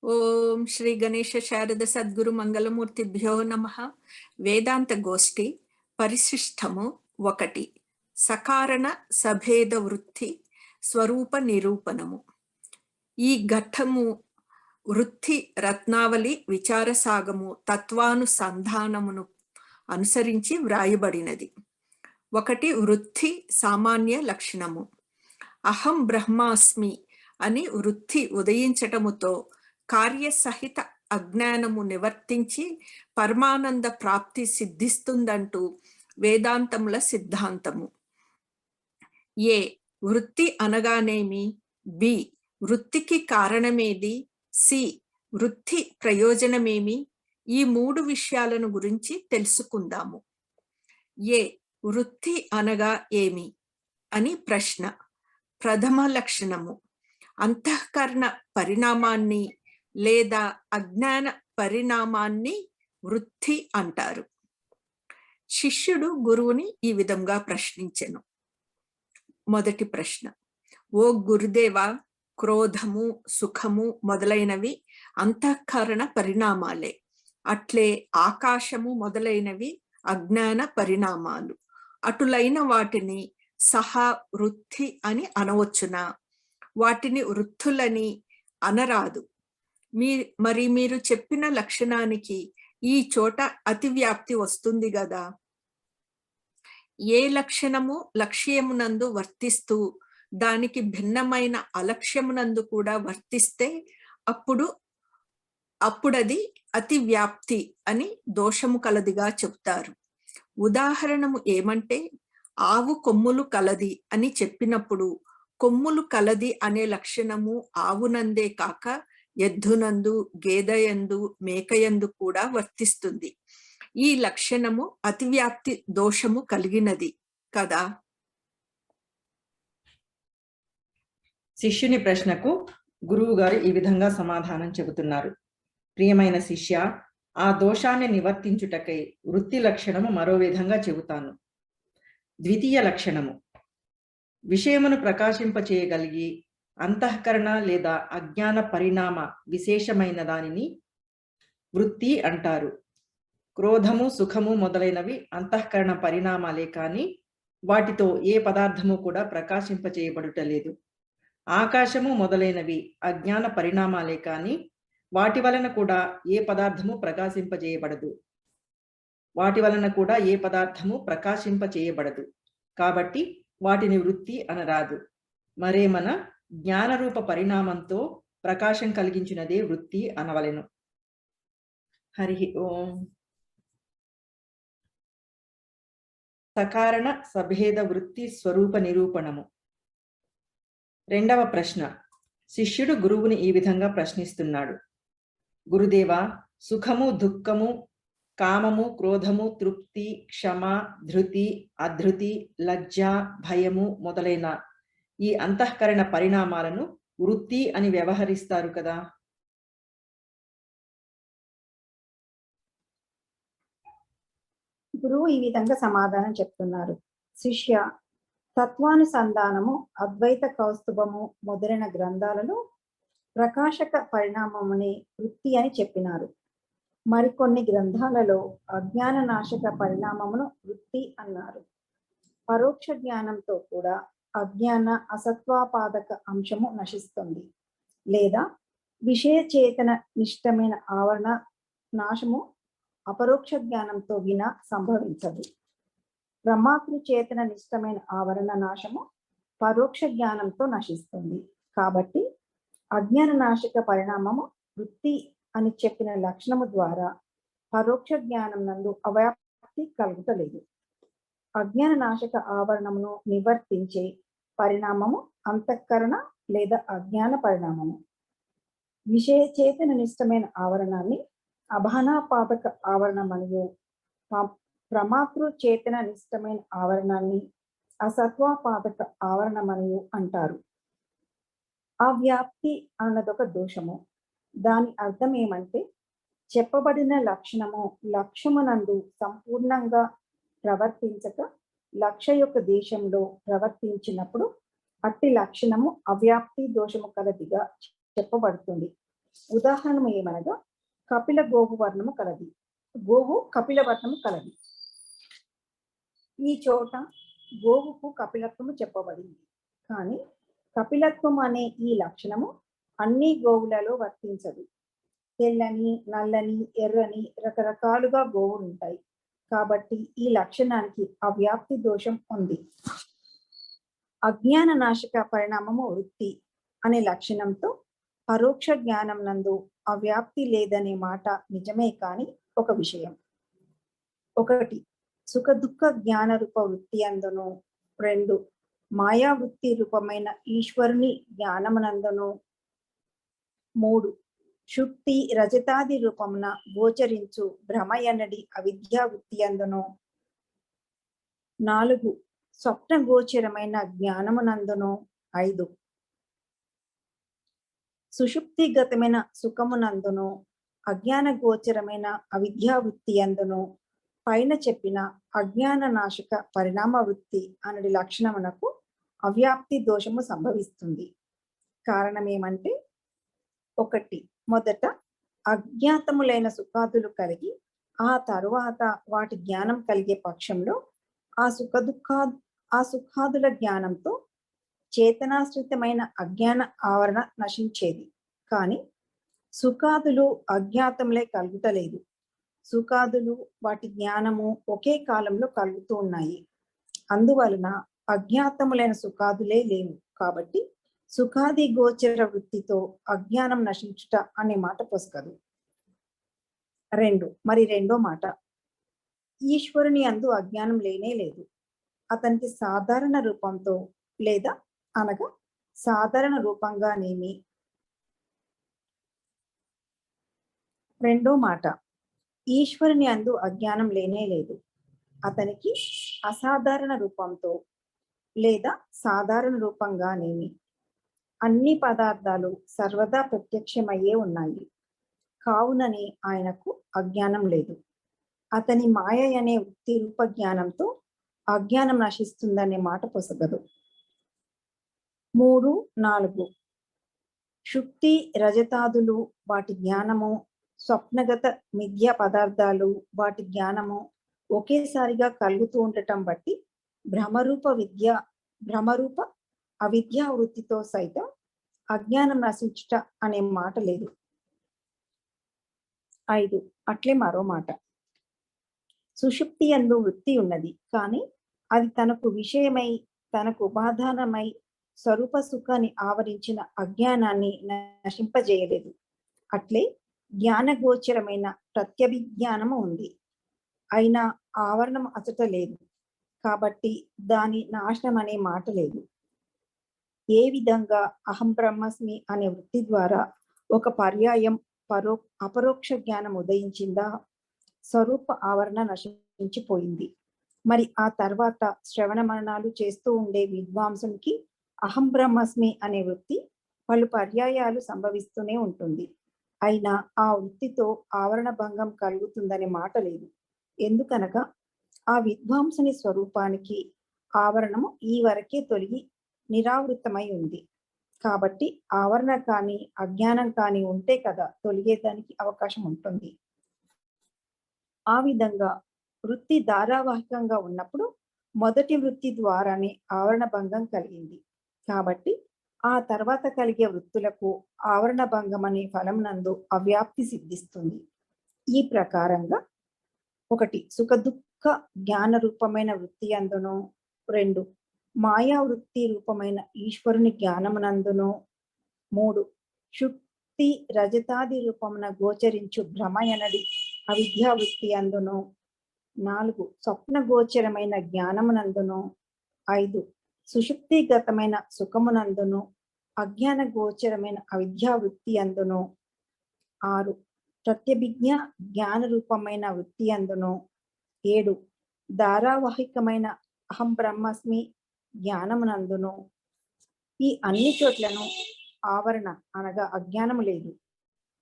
ఓం శ్రీ గణేశ శారద సద్గురు మంగళమూర్తిభ్యో నమః. వేదాంత గోష్ఠి పరిశిష్టము 1 సకారణ సభేద వృత్తి స్వరూప నిరూపణము. ఈ ఘట్టము వృత్తి రత్నావళి విచారసాగము తత్వానుసంధానమును అనుసరించి వ్రాయబడినది. 1 వృత్తి సామాన్య లక్షణము. అహం బ్రహ్మాస్మి అని వృత్తి ఉదయించటముతో కార్యసహిత అజ్ఞానము నివర్తించి పరమానంద ప్రాప్తి సిద్ధిస్తుందంటూ వేదాంతముల సిద్ధాంతము. ఏ వృత్తి అనగానేమి, బి వృత్తికి కారణమేది, సి వృత్తి ప్రయోజనమేమి, ఈ 3 విషయాలను గురించి తెలుసుకుందాము. ఏ వృత్తి అనగా ఏమి అని ప్రశ్న. ప్రథమ లక్షణము అంతఃకరణ పరిణామాన్ని లేదా అజ్ఞాన పరిణామాన్ని వృత్తి అంటారు. శిష్యుడు గురువుని ఈ విధంగా ప్రశ్నించెను. మొదటి ప్రశ్న: ఓ గురుదేవా, క్రోధము, సుఖము మొదలైనవి అంతఃకరణ పరిణామాలే. అట్లే ఆకాశము మొదలైనవి అజ్ఞాన పరిణామాలు. అటులైన వాటిని సహా వృత్తి అని అనవచ్చునా? వాటిని వృత్తులని అనరాదు. మరి మీరు చెప్పిన లక్షణానికి ఈ చోట అతివ్యాప్తి వస్తుంది గదా. ఏ లక్షణము లక్ష్యమునందు వర్తిస్తూ దానికి భిన్నమైన అలక్ష్యమునందు కూడా వర్తిస్తే అప్పుడది అతివ్యాప్తి అని దోషము కలదిగా చెప్తారు. ఉదాహరణము ఏమంటే, ఆవు కొమ్ములు కలది అని చెప్పినప్పుడు కొమ్ములు కలది అనే లక్షణము ఆవునందే కాక ఎద్దునందు, గేదయందు, మేకయందు కూడా వర్తిస్తుంది. ఈ లక్షణము అతివ్యాప్తి దోషము కలిగినది కదా. శిష్యుని ప్రశ్నకు గురువు గారు ఈ విధంగా సమాధానం చెబుతున్నారు. ప్రియమైన శిష్య, ఆ దోషాన్ని నివర్తించుటకై వృత్తి లక్షణము మరో విధంగా చెబుతాను. ద్వితీయ లక్షణము విషయమును ప్రకాశింపచేయగలిగి అంతఃకరణ లేదా అజ్ఞాన పరిణామ విశేషమైన దానిని వృత్తి అంటారు. క్రోధము, సుఖము మొదలైనవి అంతఃకరణ పరిణామాలే కాని వాటితో ఏ పదార్థము కూడా ప్రకాశింపచేయబడుటలేదు. ఆకాశము మొదలైనవి అజ్ఞాన పరిణామాలే కాని వాటి వలన కూడా ఏ పదార్థము ప్రకాశింపచేయబడదు. కాబట్టి వాటిని వృత్తి అనరాదు. మరేమన జ్ఞానరూప పరిణామంతో ప్రకాశం కలిగించినదే వృత్తి అనవలెను. హరి ఓం. సకారణ సభేద వృత్తి స్వరూప నిరూపణము. రెండవ ప్రశ్న. శిష్యుడు గురువుని ఈ విధంగా ప్రశ్నిస్తున్నాడు. గురుదేవా, సుఖము, దుఃఖము, కామము, క్రోధము, తృప్తి, క్షమ, ధృతి, అధృతి, లజ్జ, భయము మొదలైన ఈ అంతఃకరణ పరిణామాలను వృత్తి అని వ్యవహరిస్తారు కదా. గురువు ఈ విధంగా సమాధానం చెప్తున్నారు. శిష్య, తత్వానుసంధానము, అద్వైత కౌస్తుభము మొదలైన గ్రంథాలను ప్రకాశక పరిణామముని వృత్తి అని చెప్పినారు. మరికొన్ని గ్రంథాలలో అజ్ఞాన నాశక పరిణామమును వృత్తి అన్నారు. పరోక్ష జ్ఞానంతో కూడా అజ్ఞాన అసత్వాపాదక అంశము నశిస్తుంది, లేదా విషయ చేతన నిష్టమైన ఆవరణ నాశము అపరోక్ష జ్ఞానంతో వినా సంభవించదు. బ్రహ్మాతృ చేతన నిష్టమైన ఆవరణ నాశము పరోక్ష జ్ఞానంతో నశిస్తుంది. కాబట్టి అజ్ఞాన నాశక పరిణామము వృత్తి అని చెప్పిన లక్షణము ద్వారా పరోక్ష జ్ఞానం నందు అవ్యాప్తి కలుగుతలేదు. అజ్ఞాన నాశక ఆవరణమును నివర్తించే పరిణామము అంతఃకరణ లేదా అజ్ఞాన పరిణామము. విషయ చేతన నిష్టమైన ఆవరణాన్ని అభానాపాదక ఆవరణ మరియు ప్రమాతృ చేతన నిష్టమైన ఆవరణాన్ని అసత్వాపాదక ఆవరణ మరియు అంటారు. అవ్యాప్తి అన్నదొక దోషము. దాని అర్థం ఏమంటే, చెప్పబడిన లక్షణము లక్ష్యమునందు సంపూర్ణంగా ప్రవర్తించక లక్ష్య యొక్క దేశంలో ప్రవర్తించినప్పుడు అట్టి లక్షణము అవ్యాప్తి దోషము కలదిగా చెప్పబడుతుంది. ఉదాహరణ ఏమనగా కపిల గోవు వర్ణము కలది. గోవు కపిల వర్ణము కలది. ఈ చోట గోవుకు కపిలత్వము చెప్పబడింది. కానీ కపిలత్వం అనే ఈ లక్షణము అన్ని గోవులలో వర్తించదు. తెల్లని, నల్లని, ఎర్రని రకరకాలుగా గోవులు ఉంటాయి. కాబట్టి ఈ లక్షణానికి అవ్యాప్తి దోషం ఉంది. అజ్ఞాన నాశక పరిణామము వృత్తి అనే లక్షణంతో పరోక్ష జ్ఞానం నందు అవ్యాప్తి లేదనే మాట నిజమే కాని ఒక విషయం. 1 సుఖ దుఃఖ జ్ఞాన రూప వృత్తి అందును. 2 మాయా వృత్తి రూపమైన ఈశ్వరుని జ్ఞానమునందును. 3 శుక్తి రజతాది రూపమున గోచరించు భ్రమయనడి అవిద్యా వృత్తి అందును. 4 స్వప్న గోచరమైన జ్ఞానమునందును. 5 సుషుప్తిగతమైన సుఖమునందును అజ్ఞాన గోచరమైన అవిద్యా వృత్తి అందును పైన చెప్పిన అజ్ఞాన నాశక పరిణామ వృత్తి అనడి లక్షణమునకు అవ్యాప్తి దోషము సంభవిస్తుంది. కారణమేమంటే 1 మొదట అజ్ఞాతములైన సుఖాదులు కలిగి ఆ తరువాత వాటి జ్ఞానం కలిగే పక్షంలో ఆ సుఖాదుల జ్ఞానంతో చేతనాశ్రితమైన అజ్ఞాన ఆవరణ నశించేది. కానీ సుఖాదులు అజ్ఞాతములే కలుగుతలేదు. సుఖాదులు వాటి జ్ఞానము ఒకే కాలంలో కలుగుతూ ఉన్నాయి. అందువలన అజ్ఞాతములైన సుఖాదులే లేవు. కాబట్టి సుఖాది గోచర వృత్తితో అజ్ఞానం నశించుట అనే మాట పొసగదు. 2 మరి రెండో మాట, ఈశ్వరుని అందు అజ్ఞానం లేనే లేదు. అతనికి సాధారణ రూపంతో లేదా అనగా సాధారణ రూపంగానేమి. రెండో మాట, ఈశ్వరుని అందు అజ్ఞానం లేనే లేదు. అతనికి అసాధారణ రూపంతో లేదా సాధారణ రూపంగానేమి. అన్ని పదార్థాలు సర్వదా ప్రత్యక్షమయ్యే ఉన్నాయి. కావునని ఆయనకు అజ్ఞానం లేదు. అతని మాయ అనే వృత్తి రూప జ్ఞానంతో అజ్ఞానం నశిస్తుందనే మాట పొసగదు. 3, 4 శుక్తి రజతాదులు వాటి జ్ఞానము, స్వప్నగత మిథ్యా పదార్థాలు వాటి జ్ఞానము ఒకేసారిగా కలుగుతూ ఉండటం బట్టి భ్రమరూప అవిద్యా వృత్తితో సైతం అజ్ఞానం నశించుట అనే మాట లేదు. 5 అట్లే మరో మాట, సుషుప్తి యందు వృత్తి ఉన్నది. కానీ అది తనకు విషయమై తనకు ఉపాదానమై స్వరూప సుఖాన్ని ఆవరించిన అజ్ఞానాన్ని నశింపజేయలేదు. అట్లే జ్ఞానగోచరమైన ప్రత్యభిజ్ఞానము ఉంది. అయినా ఆవరణం అచట లేదు. కాబట్టి దాని నాశనం అనే మాట లేదు. ఏ విధంగా అహం బ్రహ్మస్మి అనే వృత్తి ద్వారా ఒక పర్యాయం అపరోక్ష జ్ఞానం ఉదయించిందా, స్వరూప ఆవరణ నశించిపోయింది. మరి ఆ తర్వాత శ్రవణ మననాలు చేస్తూ ఉండే విద్వాంసునికి అహం బ్రహ్మస్మి అనే వృత్తి పలు పర్యాయాలు సంభవిస్తూనే ఉంటుంది. అయినా ఆ వృత్తితో ఆవరణ భంగం కలుగుతుందనే మాట లేదు. ఎందుకనగా ఆ విద్వాంసుని స్వరూపానికి ఆవరణము ఈ వరకే తొలగి నిరావృతమై ఉంది. కాబట్టి ఆవరణ కానీ అజ్ఞానం కానీ ఉంటే కదా తొలగేదానికి అవకాశం ఉంటుంది. ఆ విధంగా వృత్తి ధారావాహికంగా ఉన్నప్పుడు మొదటి వృత్తి ద్వారానే ఆవరణ భంగం కలిగింది. కాబట్టి ఆ తర్వాత కలిగే వృత్తులకు ఆవరణ భంగం అనే ఫలం నందు అవ్యాప్తి సిద్ధిస్తుంది. ఈ ప్రకారంగా 1 సుఖ దుఃఖ జ్ఞాన రూపమైన వృత్తి అందును. 2 మాయా వృత్తి రూపమైన ఈశ్వరుని జ్ఞానమునందును. 3 శుక్తి రజతాది రూపమున గోచరించు భ్రమయనడి అవిద్యా వృత్తి అందును. 4 స్వప్న గోచరమైన జ్ఞానమునందును. 5 సుషుప్తిగతమైన సుఖమునందును అజ్ఞాన గోచరమైన అవిద్యా వృత్తి అందును. 6 ప్రత్యభిజ్ఞ జ్ఞాన రూపమైన వృత్తి అందును. 7 ధారావాహికమైన అహం బ్రహ్మస్మి జ్ఞానమునందును. ఈ అన్ని చోట్లను ఆవరణ అనగా అజ్ఞానము లేదు.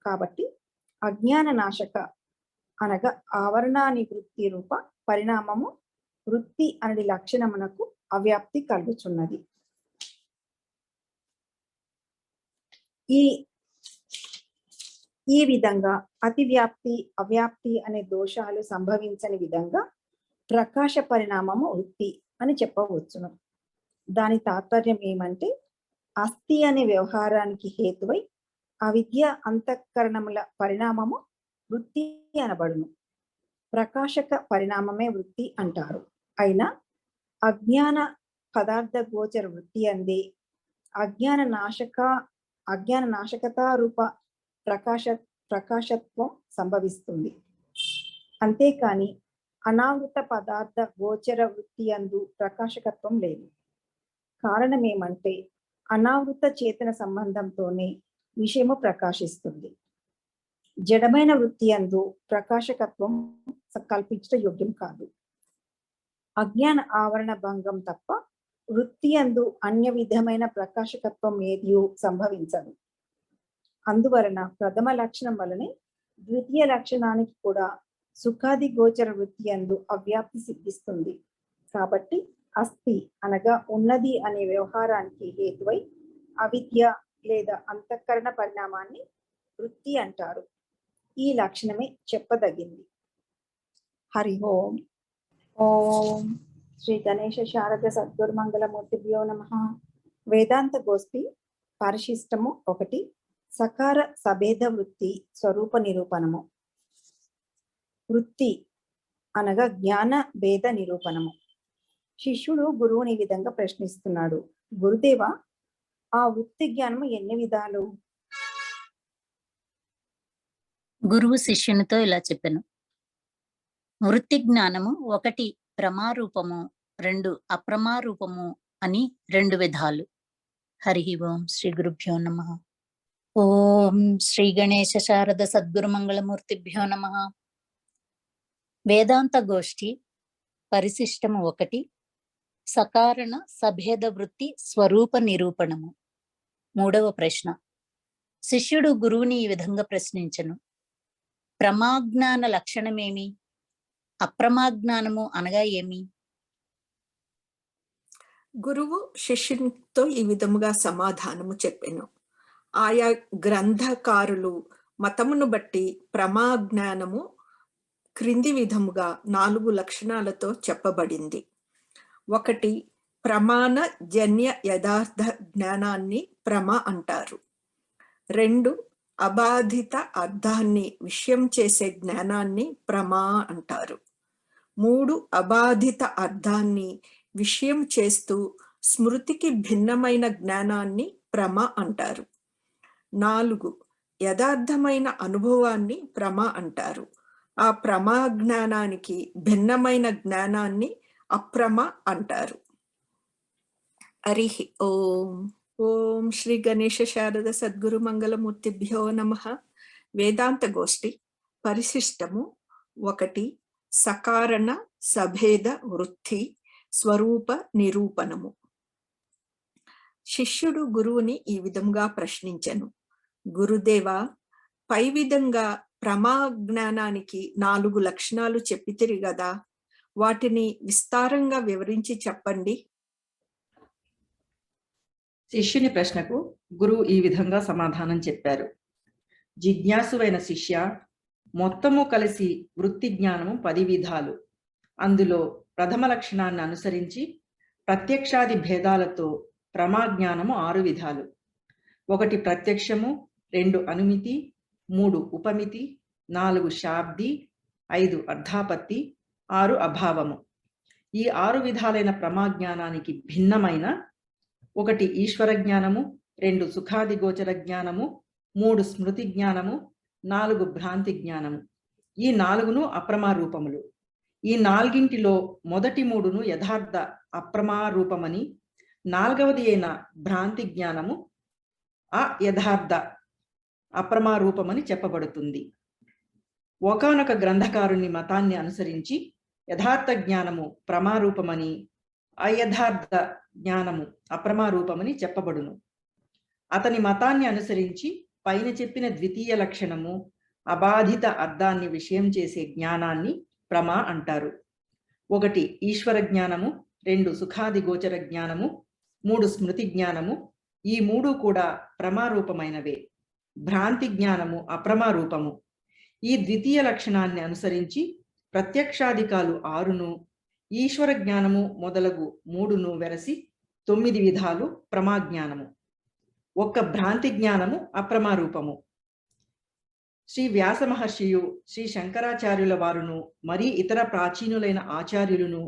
కాబట్టి అజ్ఞాన నాశక అనగా ఆవరణాని వృత్తి రూప పరిణామము వృత్తి అనడి లక్షణమునకు అవ్యాప్తి కలుగుచున్నది. ఈ ఈ విధంగా అతివ్యాప్తి అవ్యాప్తి అనే దోషాలు సంభవించని విధంగా ప్రకాశ పరిణామము వృత్తి అని చెప్పవచ్చును. దాని తాత్పర్యం ఏమంటే అస్థి అనే వ్యవహారానికి హేతువై అవిద్య అంతఃకరణముల పరిణామము వృత్తి అనబడును. ప్రకాశక పరిణామమే వృత్తి అంటారు. అయినా అజ్ఞాన పదార్థ గోచర వృత్తి అందే అజ్ఞాన నాశకతా రూప ప్రకాశత్వం సంభవిస్తుంది. అంతేకాని అనావృత పదార్థ గోచర వృత్తి అందు ప్రకాశకత్వం లేదు. కారణం ఏమంటే అనావృత చేతన సంబంధంతోనే విషయము ప్రకాశిస్తుంది. జడమైన వృత్తి అందు ప్రకాశకత్వం కల్పించట యోగ్యం కాదు. అజ్ఞాన ఆవరణ భంగం తప్ప వృత్తి అందు అన్య విధమైన ప్రకాశకత్వం ఏదియూ సంభవించదు. అందువలన ప్రథమ లక్షణం వలనే ద్వితీయ లక్షణానికి కూడా సుఖాది గోచర వృత్తి అందు అవ్యాప్తి సిద్ధిస్తుంది. కాబట్టి అస్థి అనగా ఉన్నది అనే వ్యవహారానికి హేతువై అవిద్య లేదా అంతఃకరణ పరిణామాన్ని వృత్తి అంటారు. ఈ లక్షణమే చెప్పదగింది. హరి ఓం. ఓం శ్రీ గణేశ శారద సద్గురుమంగళమూర్తిభ్యో నమః. వేదాంత గోష్ఠి పరిశిష్టము 1 సకార సభేద వృత్తి స్వరూప నిరూపణము. వృత్తి అనగా జ్ఞాన భేద నిరూపణము. శిష్యుడు గురువుని ఈ విధంగా ప్రశ్నిస్తున్నాడు. గురుదేవ, ఆ వృత్తి జ్ఞానము ఎన్ని విధాలు? గురువు శిష్యునితో ఇలా చెప్పెను. వృత్తి జ్ఞానము 1 ప్రమారూపము, 2 అప్రమారూపము అని 2 విధాలు. హరి ఓం. శ్రీ గురుభ్యో నమః. ఓం శ్రీ గణేశ శారద సద్గురుమంగళమూర్తిభ్యో నమః. వేదాంత గోష్ఠి పరిశిష్టము 1 సకారణ సభేద వృత్తి స్వరూప నిరూపణము. 3వ ప్రశ్న. శిష్యుడు గురువుని ఈ విధంగా ప్రశ్నించెను. ప్రమాజ్ఞాన లక్షణమేమి? అప్రమాజ్ఞానము అనగా ఏమి? గురువు శిష్యునితో ఈ విధముగా సమాధానము చెప్పెను. ఆయా గ్రంథకారులు మతమును బట్టి ప్రమాజ్ఞానము క్రింది విధముగా 4 లక్షణాలతో చెప్పబడింది. 1 ప్రమాణ జన్య యథార్థ జ్ఞానాన్ని ప్రమ అంటారు. 2 అబాధిత అర్థాన్ని విషయం చేసే జ్ఞానాన్ని ప్రమా అంటారు. 3 అబాధిత అర్థాన్ని విషయం చేస్తూ స్మృతికి భిన్నమైన జ్ఞానాన్ని ప్రమ అంటారు. 4 యథార్థమైన అనుభవాన్ని ప్రమ అంటారు. ఆ ప్రమా జ్ఞానానికి భిన్నమైన జ్ఞానాన్ని అప్రమ అంటారు. హరి ఓం. ఓం శ్రీ గణేశ శారద సద్గురు మంగళమూర్తిభ్యో నమః. వేదాంత గోష్ఠి పరిశిష్టము 1 సకారణ సభేద వృత్తి స్వరూప నిరూపణము. శిష్యుడు గురువుని ఈ విధంగా ప్రశ్నించెను. గురుదేవా, పై విధంగా ప్రమా జ్ఞానానికి 4 లక్షణాలు చెప్పితిరి గదా, వాటిని విస్తారంగా వివరించి చెప్పండి. శిష్యుని ప్రశ్నకు గురువు ఈ విధంగా సమాధానం చెప్పారు. జిజ్ఞాసువైన శిష్య, మొత్తము కలిసి వృత్తి జ్ఞానము 10 విధాలు. అందులో ప్రథమ లక్షణాన్ని అనుసరించి ప్రత్యక్షాది భేదాలతో ప్రమాజ్ఞానము 6 విధాలు. 1 ప్రత్యక్షము, 2 అనుమితి, 3 ఉపమితి, 4 శాబ్ది, 5 అర్ధాపత్తి, 6 అభావము. ఈ 6 విధాలైన ప్రమాజ్ఞానానికి భిన్నమైన 1 ఈశ్వర జ్ఞానము, 2 సుఖాది గోచర జ్ఞానము, 3 స్మృతి జ్ఞానము, 4 భ్రాంతి జ్ఞానము. ఈ 4ను అప్రమారూపములు. ఈ 4ంటిలో మొదటి 3ను యథార్థ అప్రమారూపమని, 4వది అయిన భ్రాంతి జ్ఞానము అయథార్థ అప్రమారూపమని చెప్పబడుతుంది. ఒకానొక గ్రంథకారుని మతాన్ని అనుసరించి యథార్థ జ్ఞానము ప్రమారూపమని, అయథార్థ జ్ఞానము అప్రమారూపమని చెప్పబడును. అతని మతాన్ని అనుసరించి పైన చెప్పిన ద్వితీయ లక్షణము అబాధిత అర్థాన్ని విషయం చేసే జ్ఞానాన్ని ప్రమా అంటారు. 1 ఈశ్వర జ్ఞానము, 2 సుఖాది గోచర జ్ఞానము, 3 స్మృతి జ్ఞానము. ఈ 3 కూడా ప్రమారూపమైనవే. భ్రాంతి జ్ఞానము అప్రమా రూపము. ఈ ద్వితీయ లక్షణాన్ని అనుసరించి ప్రత్యక్షాధికాలు 6ను, ఈశ్వర జ్ఞానము మొదలగు 3ను వెరసి 9 విధాలు ప్రమాజ్ఞానము. ఒక్క భ్రాంతి జ్ఞానము అప్రమా రూపము. శ్రీ వ్యాస మహర్షియు, శ్రీ శంకరాచార్యుల వారును, మరీ ఇతర ప్రాచీనులైన ఆచార్యులను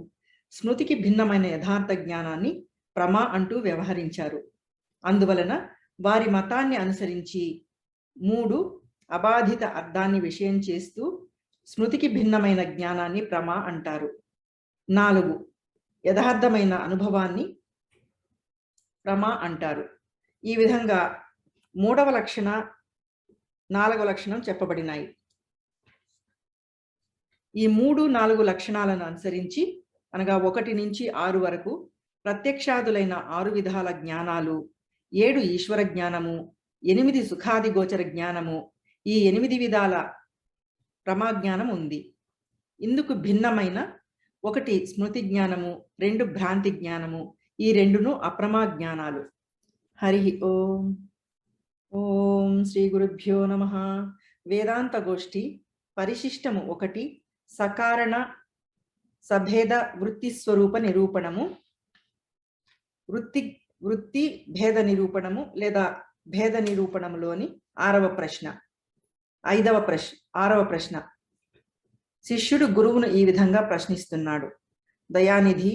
స్మృతికి భిన్నమైన యథార్థ జ్ఞానాన్ని ప్రమా అంటూ వ్యవహరించారు. అందువలన వారి మతాన్ని అనుసరించి 3 అబాధిత అర్థాన్ని విషయం చేస్తూ స్మృతికి భిన్నమైన జ్ఞానాన్ని ప్రమా అంటారు. 4 యథార్థమైన అనుభవాన్ని ప్రమా అంటారు. ఈ విధంగా 3వ లక్షణ 4వ లక్షణం చెప్పబడినాయి. ఈ 3, 4 లక్షణాలను అనుసరించి అనగా 1 నుంచి 6 వరకు ప్రత్యక్షాదులైన 6 విధాల జ్ఞానాలు, 7 ఈశ్వర జ్ఞానము, 8 సుఖాది గోచర జ్ఞానము, ఈ 8 విధాల ప్రమాజ్ఞానం ఉంది. ఇందుకు భిన్నమైన 1 స్మృతి జ్ఞానము, 2 భ్రాంతి జ్ఞానము, ఈ 2ను అప్రమా జ్ఞానాలు. హరి ఓం. ఓం శ్రీ గురుభ్యో నమః. వేదాంత గోష్ఠి పరిశిష్టము 1 సకారణ సభేద వృత్తి స్వరూప నిరూపణము, వృత్తి భేద నిరూపణము లేదా భేద నిరూపణములోని 6వ ప్రశ్న. 6వ ప్రశ్న. శిష్యుడు గురువును ఈ విధంగా ప్రశ్నిస్తున్నాడు: దయానిధి,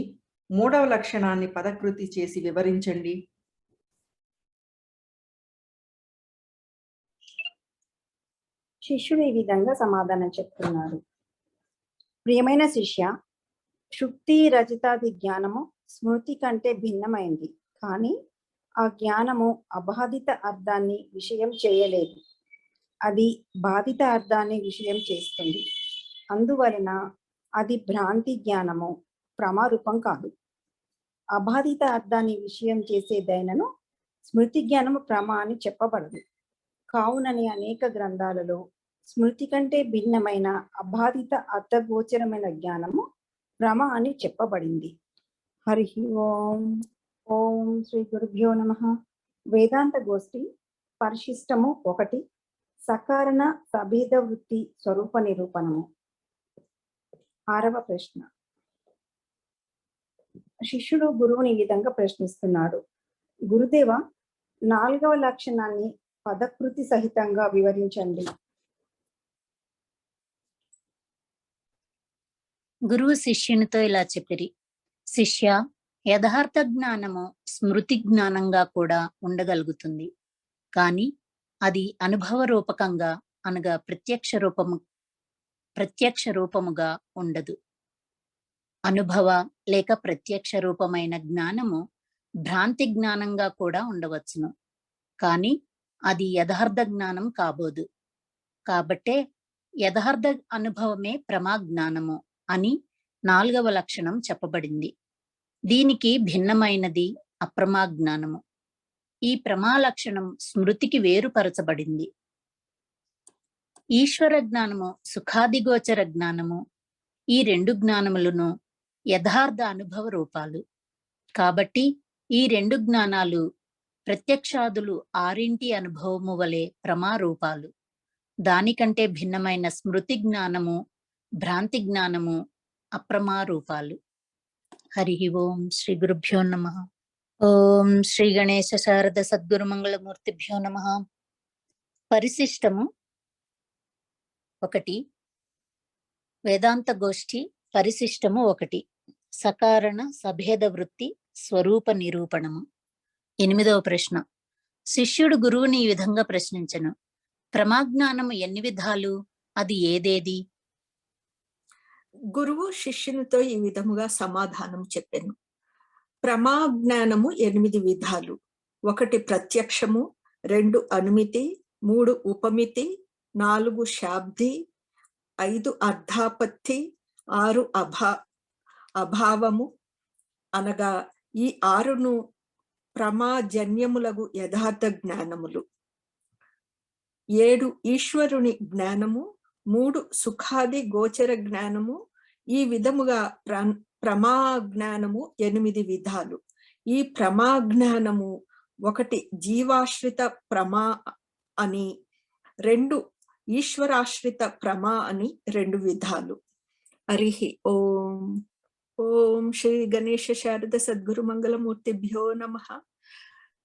3వ లక్షణాన్ని పదకృతి చేసి వివరించండి. శిష్యుడు ఈ విధంగా సమాధానం చెప్తున్నాడు: ప్రియమైన శిష్య, శుక్తి రజతాది జ్ఞానము స్మృతి కంటే భిన్నమైంది, కానీ ఆ జ్ఞానము అబాధిత అర్థాన్ని విషయం చేయలేదు. అది బాధిత అర్థాన్ని విషయం చేస్తుంది. అందువలన అది భ్రాంతి జ్ఞానము, ప్రమారూపం కాదు. అబాధిత అర్థాన్ని విషయం చేసేదైనను స్మృతి జ్ఞానము ప్రమా అని చెప్పబడదు. కావునని అనేక గ్రంథాలలో స్మృతి కంటే భిన్నమైన అబాధిత అర్థగోచరమైన జ్ఞానము ప్రమ అని చెప్పబడింది. హరి ఓం. ఓం శ్రీ గురుభ్యో నమః. వేదాంత గోష్ఠి పరిశిష్టము 1 సకారణ సభేద వృత్తి స్వరూప నిరూపణము. 6వ ప్రశ్న. శిష్యుడు గురువుని ఈ విధంగా ప్రశ్నిస్తున్నాడు: గురుదేవ, 4వ లక్షణాన్ని పదకృతి సహితంగా వివరించండి. గురువు శిష్యునితో ఇలా చెప్పిరి: శిష్య, యథార్థ జ్ఞానము స్మృతి జ్ఞానంగా కూడా ఉండగలుగుతుంది, కానీ అది అనుభవ రూపకంగా అనగా ప్రత్యక్ష రూపముగా ఉండదు. అనుభవ లేక ప్రత్యక్ష రూపమైన జ్ఞానము భ్రాంతి జ్ఞానంగా కూడా ఉండవచ్చును, కానీ అది యథార్థ జ్ఞానం కాబోదు. కాబట్టే యథార్థ అనుభవమే ప్రమా జ్ఞానము అని 4వ లక్షణం చెప్పబడింది. దీనికి భిన్నమైనది అప్రమా జ్ఞానము. ఈ ప్రమా లక్షణం స్మృతికి వేరుపరచబడింది. ఈశ్వర జ్ఞానము, సుఖాదిగోచర జ్ఞానము, ఈ 2 జ్ఞానములను యథార్థ అనుభవ రూపాలు. కాబట్టి ఈ 2 జ్ఞానాలు ప్రత్యక్షాదులు 6 అనుభవము వలె ప్రమారూపాలు. దానికంటే భిన్నమైన స్మృతి జ్ఞానము, భ్రాంతి జ్ఞానము అప్రమారూపాలు. హరి ఓం. శ్రీ గురుభ్యో నమః. ఓం శ్రీ గణేశ శారద సద్గురు మంగళమూర్తిభ్యో నమః. పరిశిష్టము 1 వేదాంత గోష్ఠి పరిశిష్టము 1 సకారణ సభేద వృత్తి స్వరూప నిరూపణము. 8వ ప్రశ్న. శిష్యుడు గురువుని ఈ విధంగా ప్రశ్నించెను: ప్రమాజ్ఞానము ఎన్ని విధాలు, అది ఏదేది? గురువు శిష్యునితో ఈ విధముగా సమాధానం చెప్పెను: ప్రమాజ్ఞానము 8 విధాలు. 1 ప్రత్యక్షము, 2 అనుమితి, 3 ఉపమితి, 4 శాబ్ది, 5 అర్థాపత్తి, 6 అభావము అనగా ఈ 6ను ప్రమాజన్యములగు యథార్థ జ్ఞానములు. 7 ఈశ్వరుని జ్ఞానము, 3 సుఖాది గోచర జ్ఞానము. ఈ విధముగా ప్రమా జ్ఞానము 8 విధాలు. ఈ ప్రమా జ్ఞానము 1 జీవాశ్రిత ప్రమా అని రెండు ఈశ్వరాశ్రిత ప్రమా అని 2 విధాలు. హరిహి ఓం. ఓం శ్రీ గణేశ శారద సద్గురు మంగళమూర్తిభ్యో నమః.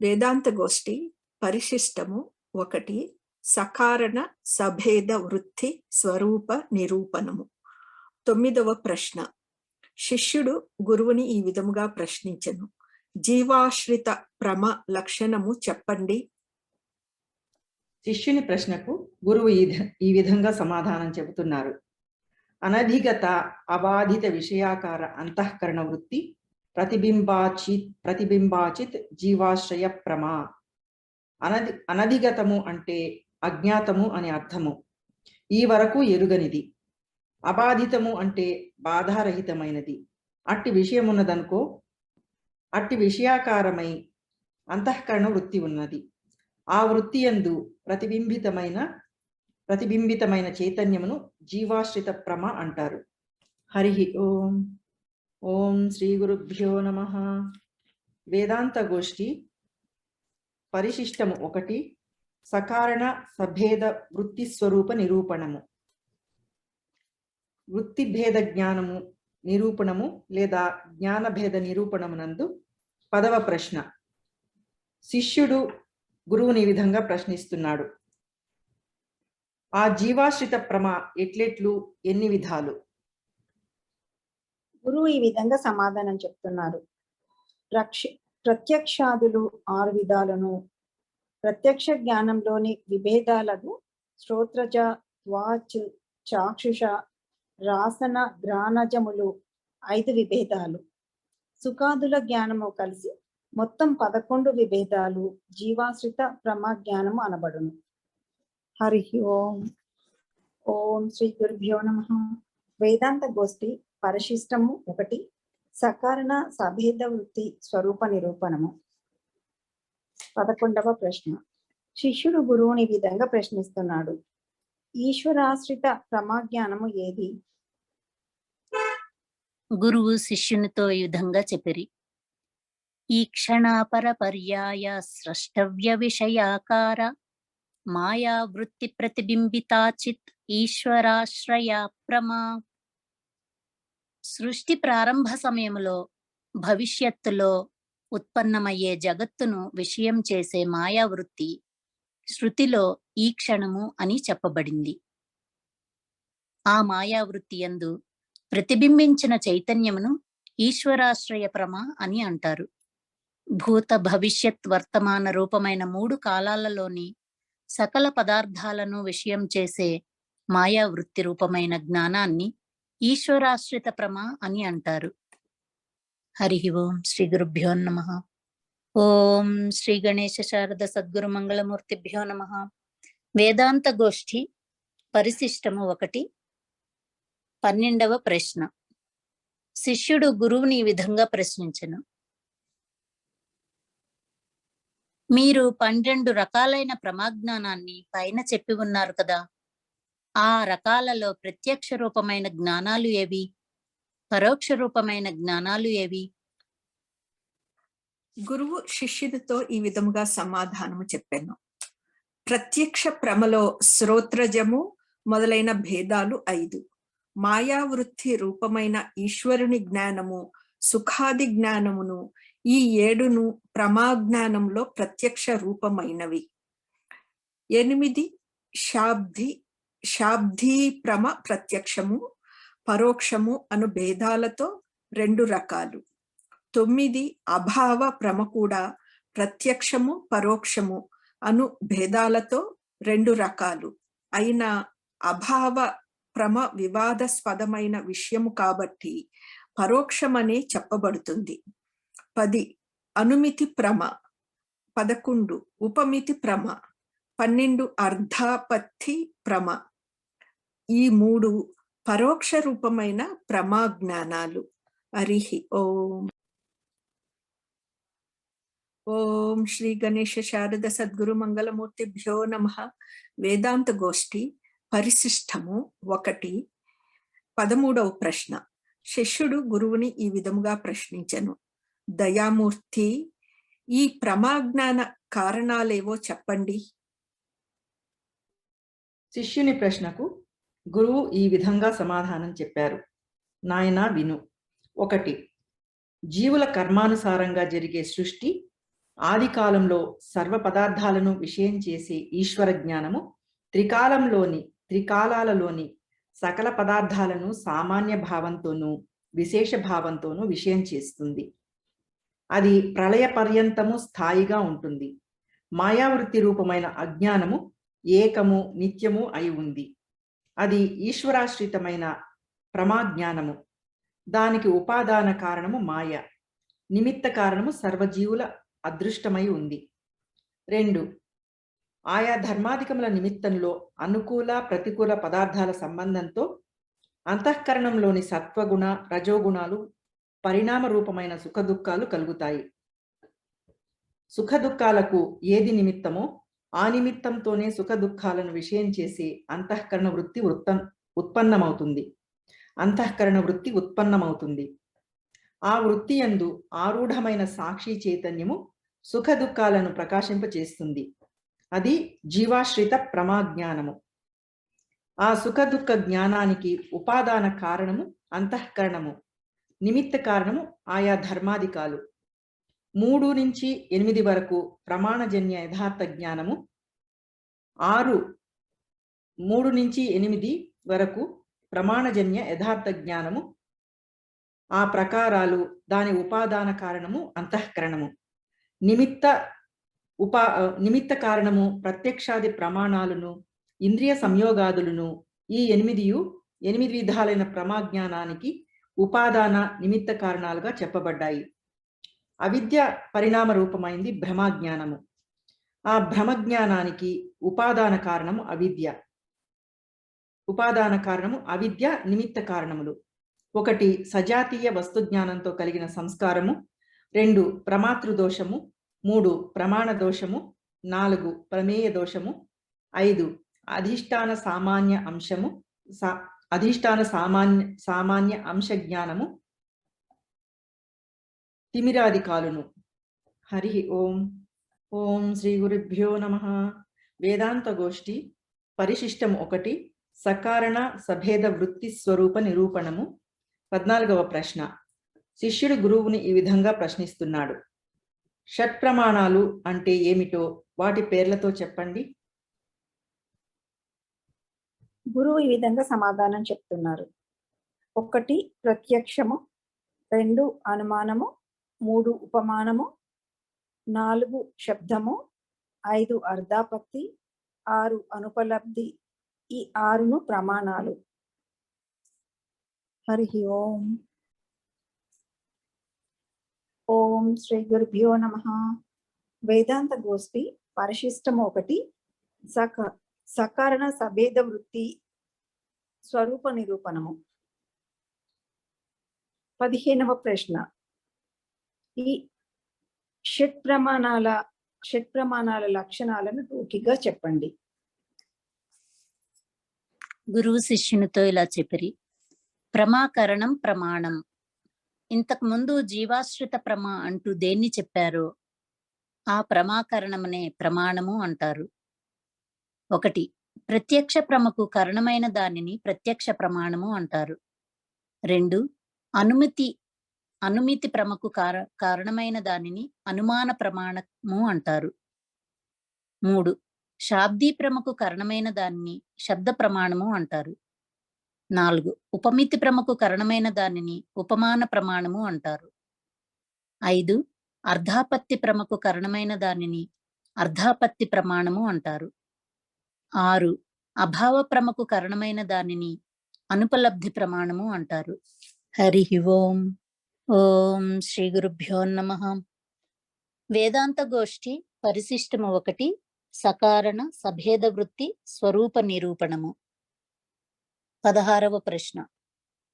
వేదాంత గోష్ఠి పరిశిష్టము 1 సకారణ సభేద వృత్తి స్వరూప నిరూపణము. 9వ ప్రశ్న. శిష్యుడు గురువుని ఈ విధముగా ప్రశ్నించెను. జీవాశ్రిత ప్రమ లక్షణము చెప్పండి. శిష్యుని ప్రశ్నకు గురువు ఈ విధంగా సమాధానం చెబుతున్నారు. అనధిగత అబాధిత విషయాకార అంతఃకరణ వృత్తి ప్రతిబింబాచిత్ జీవాశ్రయ ప్రమా. అనధిగతము అంటే అజ్ఞాతము అని అర్థము, ఈ వరకు ఎరుగనిది. అబాధితము అంటే బాధారహితమైనది. అట్టి విషయమున్నదనుకో, అట్టి విషయాకారమై అంతఃకరణ వృత్తి ఉన్నది. ఆ వృత్తి యందు ప్రతిబింబితమైన చైతన్యమును జీవాశ్రిత ప్రమ అంటారు. హరి ఓం. ఓం శ్రీ గురుభ్యో నమః. వేదాంత గోష్ఠి పరిశిష్టము 1 సకారణ సభేద వృత్తి స్వరూప నిరూపణము. వృత్తి భేద జ్ఞానము నిరూపణము లేదా జ్ఞానభేద నిరూపణమునందు 10వ ప్రశ్న. శిష్యుడు గురువుని ఈ విధంగా ప్రశ్నిస్తున్నాడు. ఆ జీవాశ్రిత ప్రమ ఎట్లెట్లు, ఎన్ని విధాలు? గురువు ఈ విధంగా సమాధానం చెప్తున్నారు. ప్రత్యక్షాదులు 6 విధాలను, ప్రత్యక్ష జ్ఞానంలోని విభేదాలను శ్రోత్రజ, వాచ్, చాక్షుష, రాసన, ఘ్రాణజములు 5 విభేదాలు, సుఖాదుల జ్ఞానము కలిసి మొత్తం 11 విభేదాలు జీవాశ్రిత ప్రమ జ్ఞానము అనబడును. హరి ఓం. ఓం శ్రీ గురుభ్యో నమః. వేదాంత గోష్ఠి పరిశిష్టము 1 సకారణ సభేద వృత్తి స్వరూప నిరూపణము. 11వ ప్రశ్న. శిష్యుడు గురువుని ఈ విధంగా ప్రశ్నిస్తున్నాడు. ఈశ్వరాశ్రిత ప్రమాజ్ఞానము ఏది? గురువు శిష్యునితో ఈ విధంగా చెప్పిరి. ఈ క్షణాపర పర్యాయ స్రష్టవ్య విషయాకార మాయా వృత్తి ప్రతిబింబితాచిత్ ఈశ్వరాశ్రయ ప్రమా. సృష్టి ప్రారంభ సమయంలో భవిష్యత్తులో ఉత్పన్నమయ్యే జగత్తును విషయం చేసే మాయావృత్తి శృతిలో ఈ క్షణము అని చెప్పబడింది. ఆ మాయావృత్తి యందు ప్రతిబింబించిన చైతన్యమును ఈశ్వరాశ్రయ ప్రమ అని అంటారు. భూత భవిష్యత్ వర్తమాన రూపమైన 3 కాలాలలోని సకల పదార్థాలను విషయం చేసే మాయావృత్తి రూపమైన జ్ఞానాన్ని ఈశ్వరాశ్రిత ప్రమ అని అంటారు. హరి ఓం. శ్రీ గురుభ్యో నమః. ఓం శ్రీ గణేశ శారద సద్గురు మంగళమూర్తిభ్యో నమః. వేదాంత గోష్ఠి పరిశిష్టము 1 12వ ప్రశ్న. శిష్యుడు గురువుని ఈ విధంగా ప్రశ్నించెను. మీరు 12 రకాలైన ప్రమాజ్ఞానాన్ని పైన చెప్పి ఉన్నారు కదా, ఆ రకాలలో ప్రత్యక్ష రూపమైన జ్ఞానాలు ఏవి, పరోక్ష రూపమైన జ్ఞానాలు ఏవి? గురువు శిష్యుడితో ఈ విధముగా సమాధానము చెప్పాను. ప్రత్యక్ష ప్రమలో శ్రోత్రజము మొదలైన భేదాలు 5, మాయావృత్తి రూపమైన ఈశ్వరుని జ్ఞానము, సుఖాది జ్ఞానమును, ఈ 7ను ప్రమాజ్ఞానంలో ప్రత్యక్ష రూపమైనవి. 8 శాబ్దీ ప్రమ ప్రత్యక్షము, పరోక్షము అను భేదాలతో 2 రకాలు. 9 అభావ ప్రమ కూడా ప్రత్యక్షము పరోక్షము అను భేదాలతో 2 రకాలు అయిన అభావ ప్రమ వివాదాస్పదమైన విషయము కాబట్టి పరోక్షమనే చెప్పబడుతుంది. 10 అనుమితి ప్రమ, 11 ఉపమితి ప్రమ, 12 అర్ధాపత్తి ప్రమ. ఈ 3 పరోక్ష రూపమైన ప్రమాజ్ఞానాలు. హరి ఓం. ఓం శ్రీ గణేశ శారద సద్గురు మంగళమూర్తిభ్యో నమః. వేదాంత గోష్ఠి పరిశిష్టము 1 13వ ప్రశ్న. శిష్యుడు గురువుని ఈ విధముగా ప్రశ్నించెను. దయామూర్తి, ఈ ప్రమాజ్ఞాన కారణాలేవో చెప్పండి. శిష్యుని ప్రశ్నకు గురువు ఈ విధంగా సమాధానం చెప్పారు. నాయనా విను. 1. జీవుల కర్మానుసారంగా జరిగే సృష్టి, ఆది కాలంలో సర్వ పదార్థాలను విషయం చేసే ఈశ్వర జ్ఞానము త్రికాలాలలోని సకల పదార్థాలను సామాన్య భావంతోనూ విశేష భావంతోనూ విషయం చేస్తుంది. అది ప్రళయ పర్యంతము స్థాయిగా ఉంటుంది. మాయావృత్తి రూపమైన అజ్ఞానము ఏకము నిత్యము అయి ఉంది. అది ఈశ్వరాశ్రితమైన ప్రమాజ్ఞానము. దానికి ఉపాదాన కారణము మాయ, నిమిత్త కారణము సర్వజీవుల అదృష్టమై ఉంది. 2. ఆయా ధర్మాధికముల నిమిత్తంలో అనుకూల ప్రతికూల పదార్థాల సంబంధంతో అంతఃకరణంలోని సత్వగుణ రజోగుణాలు పరిణామ రూపమైన సుఖదుఖాలు కలుగుతాయి. సుఖదుఖాలకు ఏది నిమిత్తమో ఆ నిమిత్తంతోనే సుఖదుఖాలను విషయం చేసి అంతఃకరణ వృత్తి ఉత్పన్నమవుతుంది. ఆ వృత్తి యందు ఆరూఢమైన సాక్షి చైతన్యము సుఖదుఖాలను ప్రకాశింపచేస్తుంది. అది జీవాశ్రిత ప్రమాజ్ఞానము. ఆ సుఖదుఖ జ్ఞానానికి ఉపాదాన కారణము అంతఃకరణము, నిమిత్త కారణము ఆయా ధర్మాధికాలు. 3 నుంచి 8 వరకు ప్రమాణజన్య యథార్థ జ్ఞానము, 3 నుంచి 8 వరకు ప్రమాణజన్య యథార్థ జ్ఞానము, ఆ ప్రకారాలు దాని ఉపాదాన కారణము అంతఃకరణము, నిమిత్త కారణము ప్రత్యక్షాది ప్రమాణాలను, ఇంద్రియ సంయోగాదులను. ఈ 8 విధాలైన ప్రమాజ్ఞానానికి ఉపాదాన నిమిత్త కారణాలుగా చెప్పబడ్డాయి. అవిద్య పరిణామ రూపమైంది భ్రమజ్ఞానము. ఆ భ్రమజ్ఞానానికి ఉపాదాన కారణము అవిద్య నిమిత్త కారణములు. 1 సజాతీయ వస్తుజ్ఞానంతో కలిగిన సంస్కారము, 2 ప్రమాతృదోషము, 3 ప్రమాణ దోషము, 4 ప్రమేయ దోషము, 5 అధిష్టాన సామాన్య అంశ జ్ఞానము, తిమిరాదికాలును. హరి ఓం. ఓం శ్రీ గురుభ్యో నమః. వేదాంత గోష్ఠి పరిశిష్టం 1 సకారణ సభేద వృత్తి స్వరూప నిరూపణము. 14వ ప్రశ్న. శిష్యుడు గురువుని ఈ విధంగా ప్రశ్నిస్తున్నాడు. షట్ప్రమాణాలు అంటే ఏమిటో వాటి పేర్లతో చెప్పండి. గురువు ఈ విధంగా సమాధానం చెప్తున్నారు. 1 ప్రత్యక్షము, 2 అనుమానము, 3 ఉపమానము, 4 శబ్దము, 5 అర్ధాపత్తి, 6 అనుపలబ్ధి. ఈ 6ను ప్రమాణాలు. హరి ఓం. ఓం శ్రీ గురుభ్యో నమః. వేదాంత గోష్ఠి పరిశిష్టము 1 సకారణ సభేద వృత్తి స్వరూప నిరూపణము. 15వ ప్రశ్న. ఈ షట్ప్రమాణాల లక్షణాలను టూకీగా చెప్పండి. గురువు శిష్యునితో ఇలా చెప్పిరి. ప్రమాకరణం ప్రమాణం. ఇంతకు ముందు జీవాశ్రిత ప్రమా అంటూ దేన్ని చెప్పారో ఆ ప్రమాకరణమనే ప్రమాణము అంటారు. 1 ప్రత్యక్ష ప్రమకు కారణమైన దానిని ప్రత్యక్ష ప్రమాణము అంటారు. 2 అనుమితి ప్రమకు కారణమైన దానిని అనుమాన ప్రమాణము అంటారు. 3 శాబ్దీ ప్రమకు కారణమైన దానిని శబ్ద ప్రమాణము అంటారు. 4 ఉపమితి ప్రమకు కారణమైన దానిని ఉపమాన ప్రమాణము అంటారు. 5 అర్ధాపత్తి ప్రమకు కారణమైన దానిని అర్ధాపత్తి ప్రమాణము అంటారు. 6 అభావ ప్రమకు కారణమైన దానిని అనుపలబ్ధి ప్రమాణము అంటారు. హరి ఓం. ఓం శ్రీ గురుభ్యో నమః. వేదాంత గోష్ఠి పరిశిష్టము 1 సకారణ సభేద వృత్తి స్వరూప నిరూపణము. 16వ ప్రశ్న.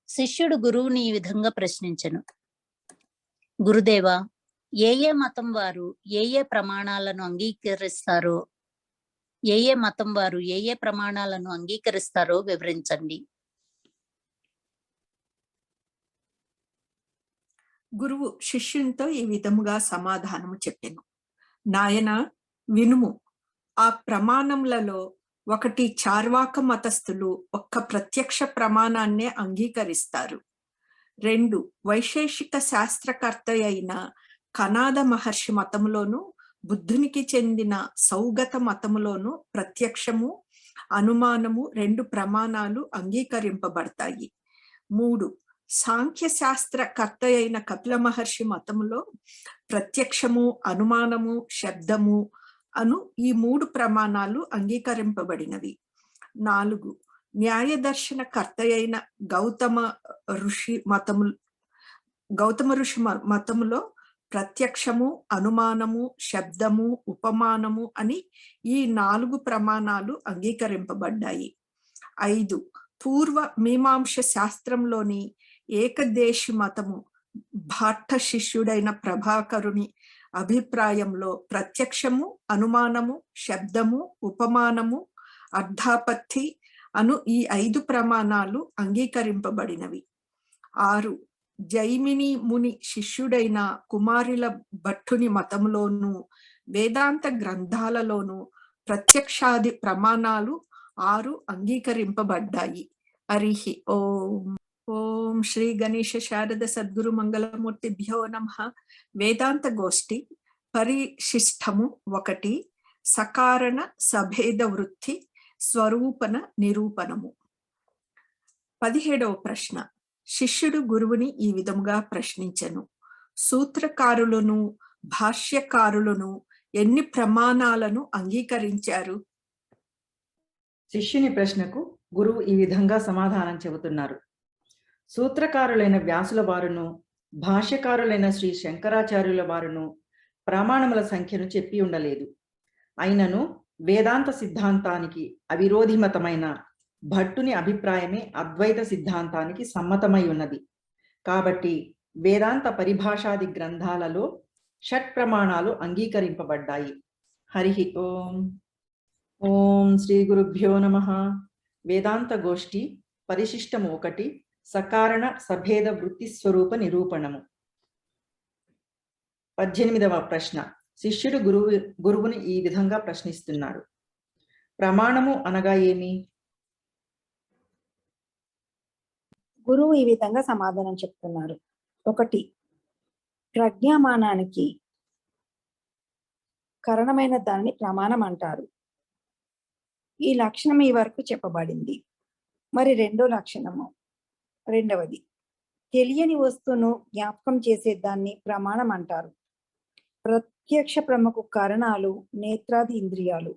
శిష్యుడు గురువుని ఈ విధంగా ప్రశ్నించెను. గురుదేవా, ఏ మతం వారు ఏ ప్రమాణాలను అంగీకరిస్తారో మతం వారు ఏ ప్రమాణాలను అంగీకరిస్తారో వివరించండి. గురువు శిష్యునితో ఈ విధముగా సమాధానము చెప్పెను. నాయన వినుము. ఆ ప్రమాణములలో ఒకటి చార్వాక మతస్థులు ఒక్క ప్రత్యక్ష ప్రమాణాన్నే అంగీకరిస్తారు. 2 వైశేషిక శాస్త్రకర్త అయిన కనాద మహర్షి మతములోను బుద్ధునికి చెందిన సౌగత మతములోను ప్రత్యక్షము అనుమానము 2 ప్రమాణాలు అంగీకరింపబడతాయి. 3 సాంఖ్య శాస్త్రకర్త అయిన కపిల మహర్షి మతములో ప్రత్యక్షము అనుమానము శబ్దము అను ఈ 3 ప్రమాణాలు అంగీకరింపబడినవి. 4 న్యాయదర్శన కర్త అయిన గౌతమ ఋషి మతములో ప్రత్యక్షము అనుమానము శబ్దము ఉపమానము అని ఈ 4 ప్రమాణాలు అంగీకరింపబడ్డాయి. 5 పూర్వ మీమాంస శాస్త్రంలోని ఏకదేశి మతము భాట్ట శిష్యుడైన ప్రభాకరుని అభిప్రాయంలో ప్రత్యక్షము అనుమానము శబ్దము ఉపమానము అర్ధాపత్తి అను ఈ 5 ప్రమాణాలు అంగీకరింపబడినవి. 6 జైమిని ముని శిష్యుడైన కుమారిల భట్టుని మతంలోను వేదాంత గ్రంథాలలోను ప్రత్యక్షాది ప్రమాణాలు 6 అంగీకరింపబడ్డాయి. హరి ఓం. ఓం శ్రీ గణేశ శారద సద్గురు మంగళమూర్తిభ్యో నమః. వేదాంత గోష్ఠి పరిశిష్టము 1 సకారణ సభేద వృత్తి స్వరూపన నిరూపణము. 17వ ప్రశ్న. శిష్యుడు గురువుని ఈ విధముగా ప్రశ్నించెను. సూత్రకారులను భాష్యకారులను ఎన్ని ప్రమాణాలను అంగీకరించారు? శిష్యుని ప్రశ్నకు గురువు ఈ విధంగా సమాధానం చెబుతున్నారు. సూత్రకారులైన వ్యాసుల వారును భాష్యకారులైన శ్రీ శంకరాచార్యుల వారును ప్రమాణముల సంఖ్యను చెప్పి ఉండలేదు. అయినను వేదాంత సిద్ధాంతానికి అవిరోధిమతమైన భట్టుని అభిప్రాయమే అద్వైత సిద్ధాంతానికి సమ్మతమై ఉన్నది. కాబట్టి వేదాంత పరిభాషాది గ్రంథాలలో షట్ ప్రమాణాలు అంగీకరింపబడ్డాయి. హరి ఓం. ఓం శ్రీ గురుభ్యో నమః. వేదాంత గోష్ఠి పరిశిష్టము 1 సకారణ సభేద వృత్తి స్వరూప నిరూపణము. 18వ ప్రశ్న. శిష్యుడు గురువుని ఈ విధంగా ప్రశ్నిస్తున్నాడు. ప్రమాణము అనగా ఏమి? గురువు ఈ విధంగా సమాధానం చెప్తున్నారు. 1 ప్రజ్ఞామానానికి కారణమైన దానిని ప్రమాణం అంటారు. ఈ లక్షణం ఈ వరకు చెప్పబడింది. మరి రెండవది తెలియని వస్తువును జ్ఞాపకం చేసే దాన్ని ప్రమాణం అంటారు. ప్రత్యక్ష ప్రముఖ కారణాలు నేత్రాది ఇంద్రియాలు.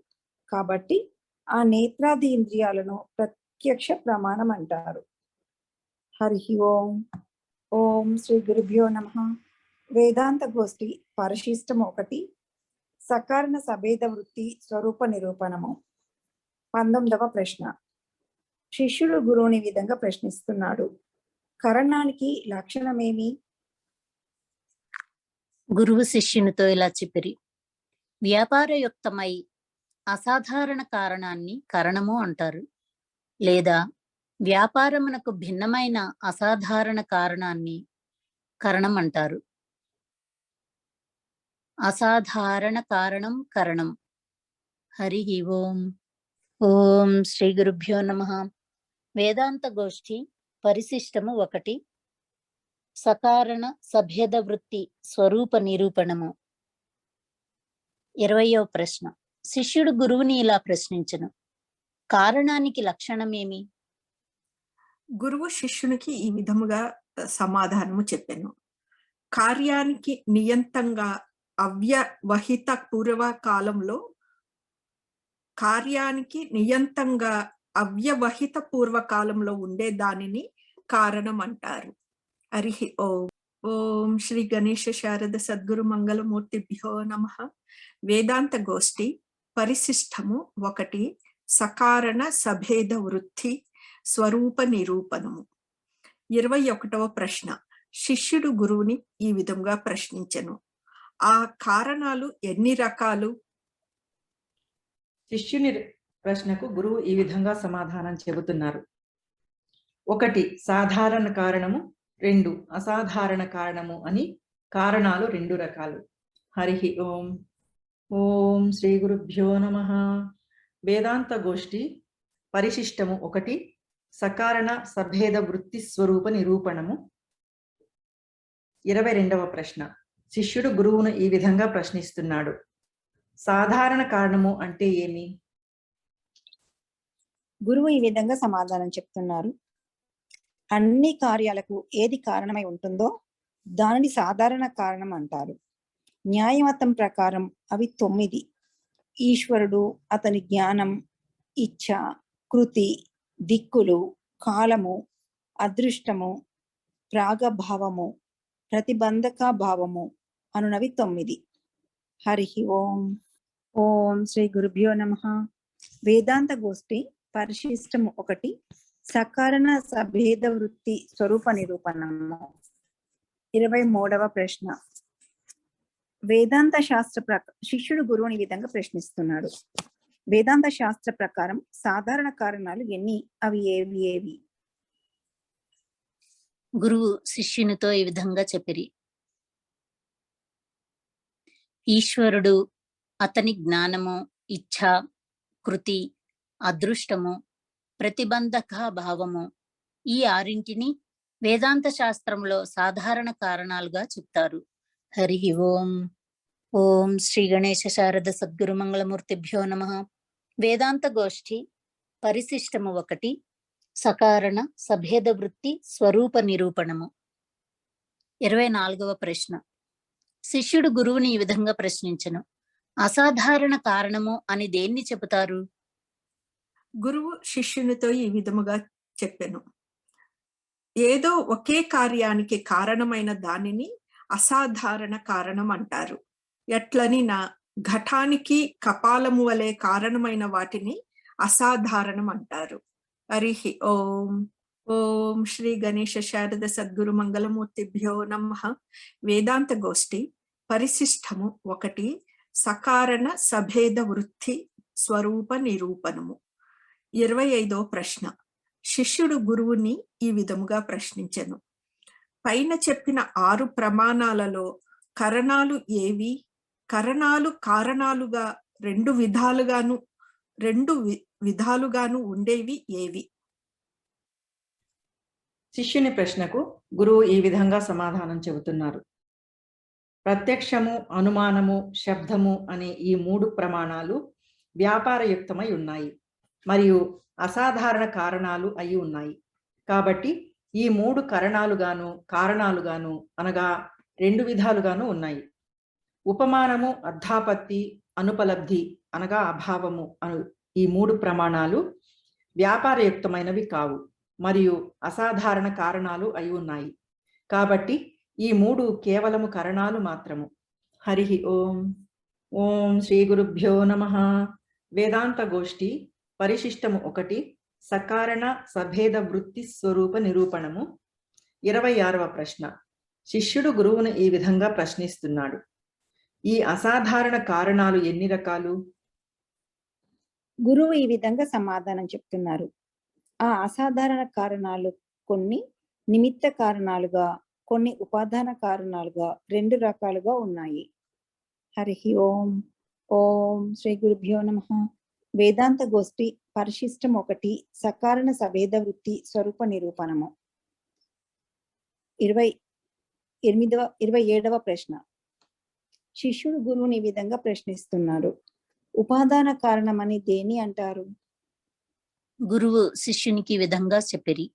కాబట్టి ఆ నేత్రాది ఇంద్రియాలను ప్రత్యక్ష ప్రమాణం అంటారు. హరి ఓం. ఓం శ్రీ గురుభ్యో నమః. వేదాంత గోష్ఠి పరిశిష్టము 1 సకారణ సభేద వృత్తి స్వరూప నిరూపణము. 19వ ప్రశ్న. శిష్యుడు గురువుని విధంగా ప్రశ్నిస్తున్నాడు. కరణానికి లక్షణమేమి? గురువు శిష్యునితో ఇలా చెప్పిరి. వ్యాపారయుక్తమై అసాధారణ కారణాన్ని కరణము అంటారు, లేదా వ్యాపారమునకు భిన్నమైన అసాధారణ కారణాన్ని కరణం అంటారు. అసాధారణ కారణం కరణం. హరి ఓం. ఓం శ్రీ గురుభ్యో నమః. వేదాంత గోష్ఠి పరిశిష్టము 1 సకారణ సభేద వృత్తి స్వరూప నిరూపణము. 20వ ప్రశ్న. శిష్యుడు గురువుని ఇలా ప్రశ్నించును. కారణానికి లక్షణమేమి? గురువు శిష్యునికి ఈ విధముగా సమాధానము చెప్పాను. కార్యానికి నియంతంగా అవ్యవహిత పూర్వ కాలంలో ఉండే దానిని కారణం అంటారు. హరి ఓం. ఓం శ్రీ గణేశ శారద సద్గురు మంగళమూర్తిభ్యో నమః. వేదాంత గోష్ఠి పరిశిష్టము 1 సకారణ సభేద వృత్తి స్వరూప నిరూపణము. 21వ ప్రశ్న. శిష్యుడు గురువుని ఈ విధంగా ప్రశ్నించెను. ఆ కారణాలు ఎన్ని రకాలు? శిష్యుని ప్రశ్నకు గురువు ఈ విధంగా సమాధానం చెబుతున్నారు. 1 సాధారణ కారణము, 2 అసాధారణ కారణము అని కారణాలు 2 రకాలు. హరి ఓం. ఓం శ్రీ గురుభ్యో నమః. వేదాంత గోష్ఠి పరిశిష్టము 1 సకారణ సభేద వృత్తి స్వరూప నిరూపణము. 22వ ప్రశ్న. శిష్యుడు గురువును ఈ విధంగా ప్రశ్నిస్తున్నాడు. సాధారణ కారణము అంటే ఏమి? గురువు ఈ విధంగా సమాధానం చెప్తున్నారు. అన్ని కార్యాలకు ఏది కారణమై ఉంటుందో దానిని సాధారణ కారణం అంటారు. న్యాయమతం ప్రకారం అవి 9. ఈశ్వరుడు, అతని జ్ఞానం, ఇచ్ఛ, కృతి, దిక్కులు, కాలము, అదృష్టము, ప్రాగభావము, ప్రతిబంధక భావము అనునవి 9. హరి ఓం. ఓం శ్రీ గురుభ్యో నమః. వేదాంత గోష్ఠి పరిశిష్టము 1 సకారణ సభేద వృత్తి స్వరూప నిరూపణము. 23వ ప్రశ్న. వేదాంత శాస్త్ర శిష్యుడు గురువుని ఈ విధంగా ప్రశ్నిస్తున్నాడు. వేదాంత శాస్త్ర ప్రకారం సాధారణ కారణాలు ఎన్ని? అవి ఏవి? గురువు శిష్యునితో ఈ విధంగా చెప్పిరి. ఈశ్వరుడు, అతని జ్ఞానము, ఇచ్ఛ, కృతి, అదృష్టము, ప్రతిబంధక భావము, ఈ 6 వేదాంత శాస్త్రంలో సాధారణ కారణాలుగా చెప్తారు. హరి ఓం. ఓం శ్రీ గణేశ శారద సద్గురు మంగళమూర్తిభ్యో నమః. వేదాంత గోష్ఠి పరిశిష్టము 1 సకారణ సభేద వృత్తి స్వరూప నిరూపణము. 24వ ప్రశ్న. శిష్యుడు గురువుని ఈ విధంగా ప్రశ్నించను. అసాధారణ కారణము అని దేన్ని చెబుతారు? గురువు శిష్యునితో ఈ విధముగా చెప్పెను. ఏదో ఒకే కార్యానికి కారణమైన దానిని అసాధారణ కారణం అంటారు. ఎట్లని నా ఘటానికి కపాలము వలె కారణమైన వాటిని అసాధారణం అంటారు. హరి ఓం. ఓం శ్రీ గణేశ శారద సద్గురు మంగళమూర్తిభ్యో నమః. వేదాంత గోష్ఠి పరిశిష్టము 1 సకారణ సభేద వృత్తి స్వరూప నిరూపణము. 25వ ప్రశ్న. శిష్యుడు గురువుని ఈ విధముగా ప్రశ్నించెను. పైన చెప్పిన 6 ప్రమాణాలలో కరణాలు ఏవి? కరణాలు కారణాలుగా రెండు విధాలుగాను ఉండేవి ఏవి? శిష్యుని ప్రశ్నకు గురువు ఈ విధంగా సమాధానం చెబుతున్నారు. ప్రత్యక్షము, అనుమానము, శబ్దము అనే ఈ 3 ప్రమాణాలు వ్యాపారయుక్తమై ఉన్నాయి మరియు అసాధారణ కారణాలు అయి ఉన్నాయి. కాబట్టి ఈ 3 కారణాలుగాను అనగా 2 విధాలుగాను ఉన్నాయి. ఉపమానము, అర్థాపత్తి, అనుపలబ్ధి అనగా అభావము అను ఈ 3 ప్రమాణాలు వ్యాపారయుక్తమైనవి కావు మరియు అసాధారణ కారణాలు అయి ఉన్నాయి. కాబట్టి ఈ 3 కేవలము కరణాలు మాత్రము. హరి ఓం. ఓం శ్రీ గురుభ్యో నమః. వేదాంత గోష్ఠి పరిశిష్టము 1 సకారణ సభేద వృత్తి స్వరూప నిరూపణము. 26వ ప్రశ్న. శిష్యుడు గురువును ఈ విధంగా ప్రశ్నిస్తున్నాడు. ఈ అసాధారణ కారణాలు ఎన్ని రకాలు? గురువు ఈ విధంగా సమాధానం చెప్తున్నారు. ఆ అసాధారణ కారణాలు కొన్ని నిమిత్త కారణాలుగా, కొన్ని ఉపాదాన కారణాలుగా 2 రకాలుగా ఉన్నాయి. హరి ఓం. ఓం శ్రీ గురుభ్యో నమః. వేదాంత గోష్ఠి పరిశిష్టం 1 సకారణ సభేద వృత్తి స్వరూప నిరూపణము. 27వ ప్రశ్న. శిష్యుడు గురువుని ఈ విధంగా ప్రశ్నిస్తున్నాడు. ఉపాదాన కారణమని దేని అంటారు? గురువు శిష్యునికి ఈ విధంగా చెప్పిరి.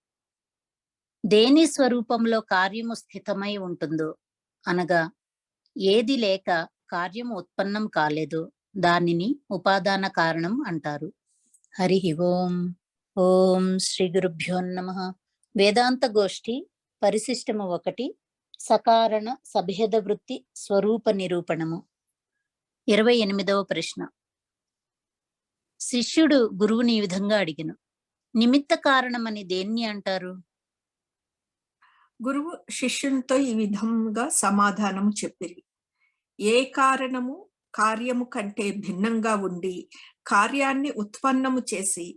దేని స్వరూపంలో కార్యము స్థితమై ఉంటుందో అనగా ఏది లేక కార్యము ఉత్పన్నం కాలేదో దానిని ఉపాదాన కారణం అంటారు. హరి ఓం. ఓం శ్రీ గురుభ్యో నమః. వేదాంత గోష్ఠి పరిశిష్టము 1 సకారణ సభేద వృత్తి స్వరూప నిరూపణము. 28వ ప్రశ్న. శిష్యుడు గురువుని ఈ విధంగా అడిగెను. నిమిత్త కారణమని దేన్ని అంటారు? గురువు శిష్యునితో ఈ విధంగా సమాధానము చెప్పిరి. ఏ కారణము కార్యము కంటే భిన్నంగా ఉండి కార్యాన్ని ఉత్పన్నము చేసి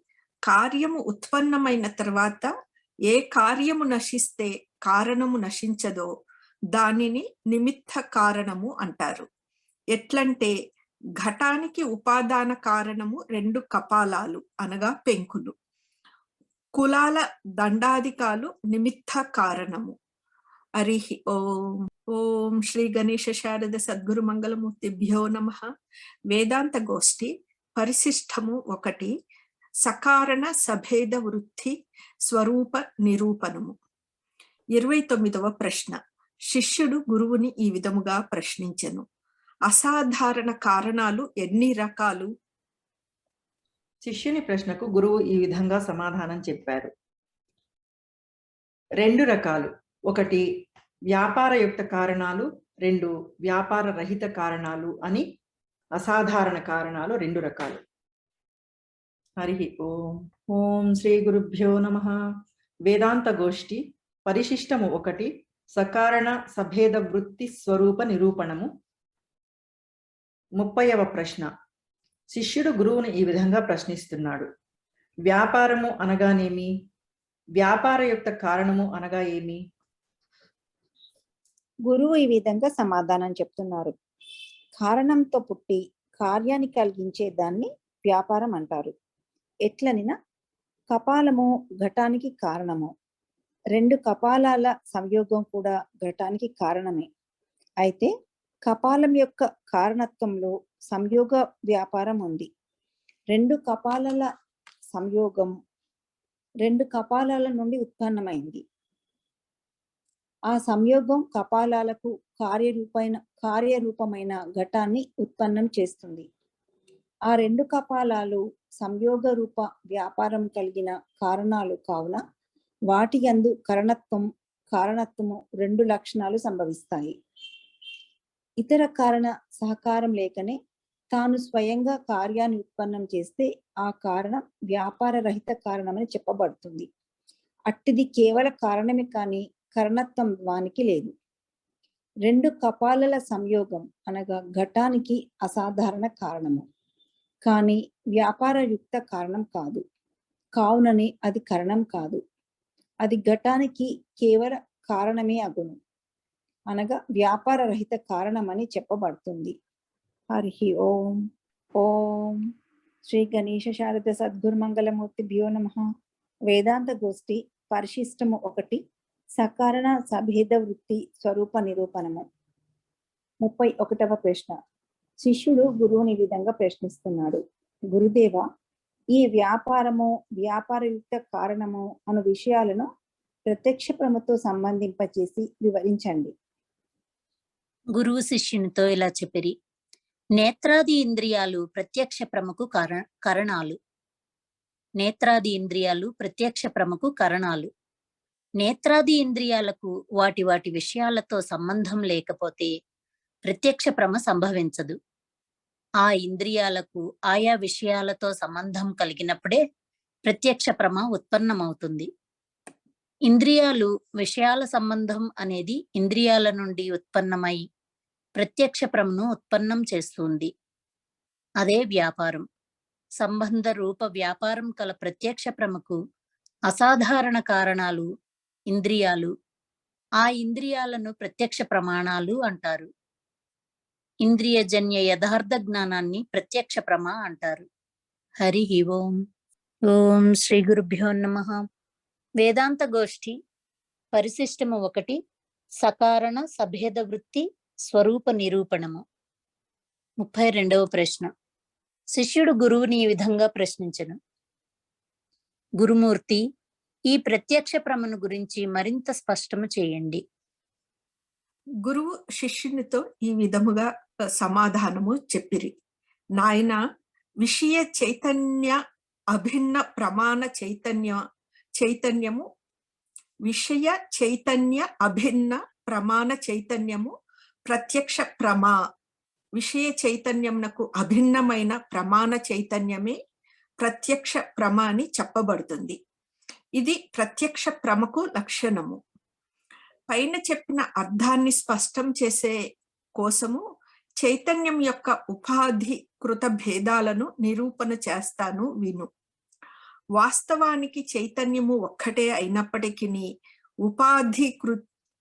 కార్యము ఉత్పన్నమైన తర్వాత ఏ కార్యము నశిస్తే కారణము నశించదో దానిని నిమిత్త కారణము అంటారు. ఎట్లంటే ఘటానికి ఉపాదాన కారణము 2 కపాలాలు అనగా పెంకులు. కులాల దండాధికాలు నిమిత్త కారణము. హరి ఓం. ఓం శ్రీ గణేశ శారద సద్గురు మంగళమూర్తిభ్యో నమః. వేదాంత గోష్ఠి పరిశిష్టము 1 సకారణ సభేద వృత్తి స్వరూప నిరూపణము. 29వ ప్రశ్న. శిష్యుడు గురువుని ఈ విధముగా ప్రశ్నించెను. అసాధారణ కారణాలు ఎన్ని రకాలు? శిష్యుని ప్రశ్నకు గురువు ఈ విధంగా సమాధానం చెప్పారు. 2 రకాలు. 1 వ్యాపారయుక్త కారణాలు, 2 వ్యాపార రహిత కారణాలు అని అసాధారణ కారణాలు 2 రకాలు. హరి ఓం. ఓం శ్రీ గురుభ్యో నమః. వేదాంత గోష్ఠి పరిశిష్టము 1 సకారణ సభేద వృత్తి స్వరూప నిరూపణము. 30వ ప్రశ్న. శిష్యుడు గురువుని ఈ విధంగా ప్రశ్నిస్తున్నాడు. వ్యాపారము అనగానేమి? వ్యాపారయుక్త కారణము అనగా ఏమి? గురువు ఈ విధంగా సమాధానం చెప్తున్నారు. కారణంతో పుట్టి కార్యాన్ని కలిగించే దాన్ని వ్యాపారం అంటారు. ఎట్లనినా కపాలము ఘటానికి కారణము. 2 కపాలాల సంయోగం కూడా ఘటానికి కారణమే. అయితే కపాలం యొక్క కారణత్వంలో సంయోగ వ్యాపారం ఉంది. 2 కపాలాల సంయోగం 2 కపాలాల నుండి ఉత్పన్నమైంది. ఆ సంయోగం కపాలాలకు కార్యరూపమైన ఘటాన్ని ఉత్పన్నం చేస్తుంది. ఆ 2 కపాలాలు సంయోగ రూప వ్యాపారం కలిగిన కారణాలు కావున వాటి యందు కారణత్వము 2 లక్షణాలు సంభవిస్తాయి. ఇతర కారణ సహకారం లేకనే తాను స్వయంగా కార్యాన్ని ఉత్పన్నం చేస్తే ఆ కారణం వ్యాపార రహిత కారణమని చెప్పబడుతుంది. అట్టిది కేవల కారణమే కానీ కారణత్వం వానికి లేదు. 2 కపాలల సంయోగం అనగా ఘటానికి అసాధారణ కారణము, కానీ వ్యాపారయుక్త కారణం కాదు. కావునని అది కారణం కాదు. అది ఘటానికి కేవల కారణమే అగును, అనగా వ్యాపార రహిత కారణమని చెప్పబడుతుంది. హరి ఓం. ఓం శ్రీ గణేశ శారద సద్గురు మంగళమూర్తిభ్యో నమః. వేదాంత గోష్ఠి పరిశిష్టము 1 సకారణ సభేద వృత్తి స్వరూప నిరూపణము. 31వ ప్రశ్న. శిష్యుడు గురువుని ఈ విధంగా ప్రశ్నిస్తున్నాడు. గురుదేవ, ఈ వ్యాపారము వ్యాపారయుక్త కారణము అను విషయాలను ప్రత్యక్ష ప్రమతో సంబంధింపచేసి వివరించండి. గురువు శిష్యునితో ఇలా చెప్పిరి. నేత్రాది ఇంద్రియాలు ప్రత్యక్ష ప్రమకు కరణాలు. నేత్రాది ఇంద్రియాలు ప్రత్యక్ష ప్రమకు కరణాలు. నేత్రాది ఇంద్రియాలకు వాటి వాటి విషయాలతో సంబంధం లేకపోతే ప్రత్యక్ష ప్రమ సంభవించదు. ఆ ఇంద్రియాలకు ఆయా విషయాలతో సంబంధం కలిగినప్పుడే ప్రత్యక్ష ప్రమ ఉత్పన్నమవుతుంది. ఇంద్రియాలు విషయాల సంబంధం అనేది ఇంద్రియాల నుండి ఉత్పన్నమై ప్రత్యక్ష ప్రమను ఉత్పన్నం చేస్తుంది. అదే వ్యాపారం. సంబంధ రూప వ్యాపారం కల ప్రత్యక్ష ప్రమకు అసాధారణ కారణాలు ఇంద్రియాలు. ఆ ఇంద్రియాలను ప్రత్యక్ష ప్రమాణాలు అంటారు. ఇంద్రియజన్య యథార్థ జ్ఞానాన్ని ప్రత్యక్ష ప్రమ అంటారు. హరి ఓం. ఓం శ్రీ గురుభ్యో నమః. వేదాంత గోష్ఠి పరిశిష్టము 1 సకారణ సభేద వృత్తి స్వరూప నిరూపణము. 32వ ప్రశ్న. శిష్యుడు గురువుని ఈ విధంగా ప్రశ్నించెను. గురుమూర్తి, ఈ ప్రత్యక్ష ప్రమను గురించి మరింత స్పష్టము చేయండి. గురువు శిష్యునితో ఈ విధముగా సమాధానము చెప్పిరి. నాయన, విషయ చైతన్య అభిన్న ప్రమాణ చైతన్యము విషయ చైతన్య అభిన్న ప్రమాణ చైతన్యము ప్రత్యక్ష ప్రమా. విషయ చైతన్యమునకు అభిన్నమైన ప్రమాణ చైతన్యమే ప్రత్యక్ష ప్రమ అని చెప్పబడుతుంది. ఇది ప్రత్యక్ష ప్రమకు లక్షణము. పైన చెప్పిన అర్థాన్ని స్పష్టం చేసే కోసము చైతన్యం యొక్క ఉపాధికృత భేదాలను నిరూపణ చేస్తాను విను. వాస్తవానికి చైతన్యము ఒక్కటే అయినప్పటికీ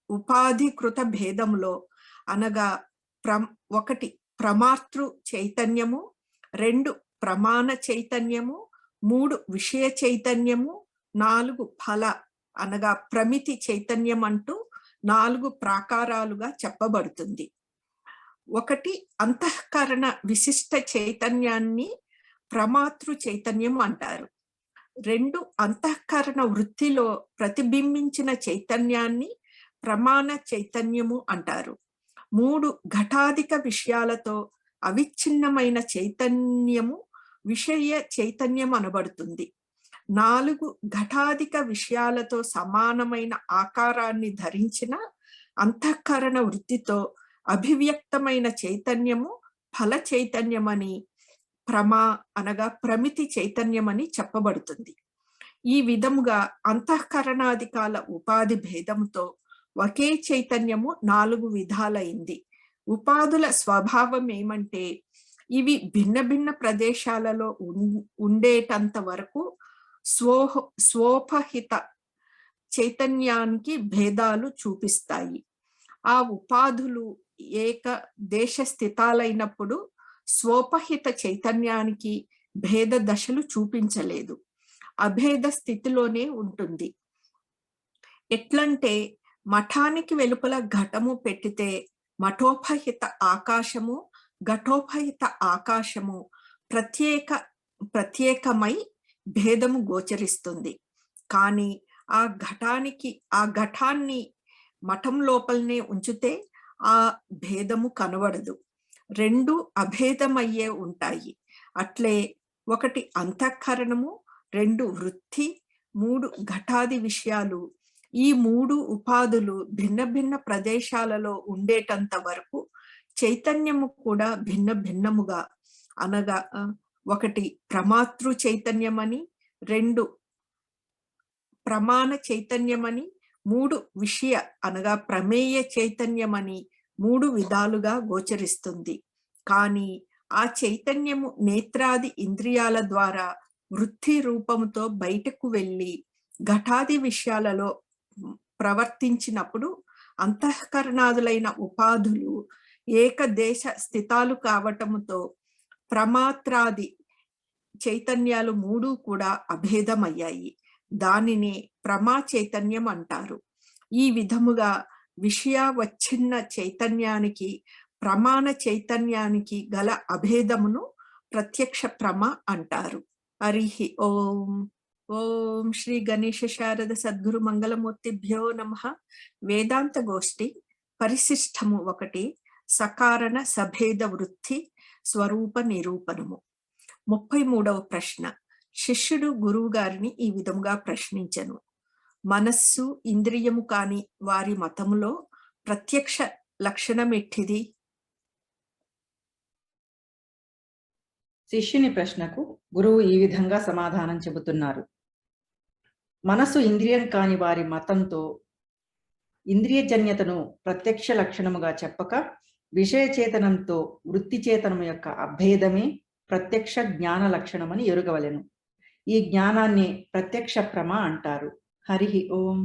ఉపాధికృత భేదములో అనగా 1 ప్రమాతృ చైతన్యము, 2 ప్రమాణ చైతన్యము, 3 విషయ చైతన్యము, 4 ఫల అనగా ప్రమితి చైతన్యం అంటూ 4 ప్రాకారాలుగా చెప్పబడుతుంది. 1 అంతఃకరణ విశిష్ట చైతన్యాన్ని ప్రమాతృ చైతన్యం అంటారు. 2 అంతఃకరణ వృత్తిలో ప్రతిబింబించిన చైతన్యాన్ని ప్రమాణ చైతన్యము అంటారు. 3 ఘటాధిక విషయాలతో అవిచ్ఛిన్నమైన చైతన్యము విషయ చైతన్యం అనబడుతుంది. 4 ఘటాధిక విషయాలతో సమానమైన ఆకారాన్ని ధరించిన అంతఃకరణ వృత్తితో అభివ్యక్తమైన చైతన్యము ఫల చైతన్యమని, ప్రమా అనగా ప్రమితి చైతన్యమని చెప్పబడుతుంది. ఈ విధముగా అంతఃకరణాధికాల ఉపాధి భేదంతో ఒకే చైతన్యము 4 విధాలైంది. ఉపాధుల స్వభావం ఏమంటే ఇవి భిన్న భిన్న ప్రదేశాలలో ఉండేటంత వరకు స్వోపహిత చైతన్యానికి భేదాలు చూపిస్తాయి. ఆ ఉపాధులు ఏక దేశ స్థితాలైనప్పుడు స్వోపహిత చైతన్యానికి భేద దశలు చూపించలేదు, అభేద స్థితిలోనే ఉంటుంది. ఎట్లంటే మఠానికి వెలుపల ఘటము పెట్టితే మఠోపహిత ఆకాశము, ఘటోపహిత ఆకాశము ప్రత్యేకమై భేదము గోచరిస్తుంది. కానీ ఆ ఘటాన్ని మఠం లోపలనే ఉంచితే ఆ భేదము కనబడదు, 2 అభేదమయ్యే ఉంటాయి. అట్లే 1 అంతఃకరణము, 2 వృత్తి, 3 ఘటాది విషయాలు, ఈ 3 ఉపాధులు భిన్న భిన్న ప్రదేశాలలో ఉండేటంత వరకు చైతన్యము కూడా భిన్న భిన్నముగా అనగా 1 ప్రమాతృ చైతన్యమని, 2 ప్రమాణ చైతన్యమని, 3 విషయ అనగా ప్రమేయ చైతన్యమని 3 విధాలుగా గోచరిస్తుంది. కానీ ఆ చైతన్యము నేత్రాది ఇంద్రియాల ద్వారా వృత్తి రూపంతో బయటకు వెళ్ళి ఘటాది విషయాలలో ప్రవర్తించినప్పుడు అంతఃకరణాదులైన ఉపాధులు ఏకదేశ స్థితాలు కావటముతో ప్రమాత్రాది చైతన్యాలు 3 కూడా అభేదమయ్యాయి. దానిని ప్రమా చైతన్యం అంటారు. ఈ విధముగా విషయావచ్ఛిన్న చైతన్యానికి ప్రమాణ చైతన్యానికి గల అభేదమును ప్రత్యక్ష ప్రమ అంటారు. హరి ఓం. ఓం శ్రీ గణేశ శారద సద్గురు మంగళమూర్తిభ్యో నమః. వేదాంత గోష్ఠి పరిశిష్టము 1 సకారణ సభేద వృత్తి స్వరూప నిరూపణము. 33వ ప్రశ్న. శిష్యుడు గురువు గారిని ఈ విధముగా ప్రశ్నించెను. మనస్సు ఇంద్రియము కాని వారి మతములో ప్రత్యక్ష లక్షణం ఎట్టిది? శిష్యుని ప్రశ్నకు గురువు ఈ విధంగా సమాధానం చెబుతున్నారు. మనసు ఇంద్రియం కాని వారి మతంతో ఇంద్రియజన్యతను ప్రత్యక్ష లక్షణముగా చెప్పక విషయ చేతనంతో వృత్తి చేతనము యొక్క అభేదమే ప్రత్యక్ష జ్ఞాన లక్షణమని ఎరుగవలెను. ఈ జ్ఞానాన్ని ప్రత్యక్ష ప్రమ అంటారు. హరి ఓం.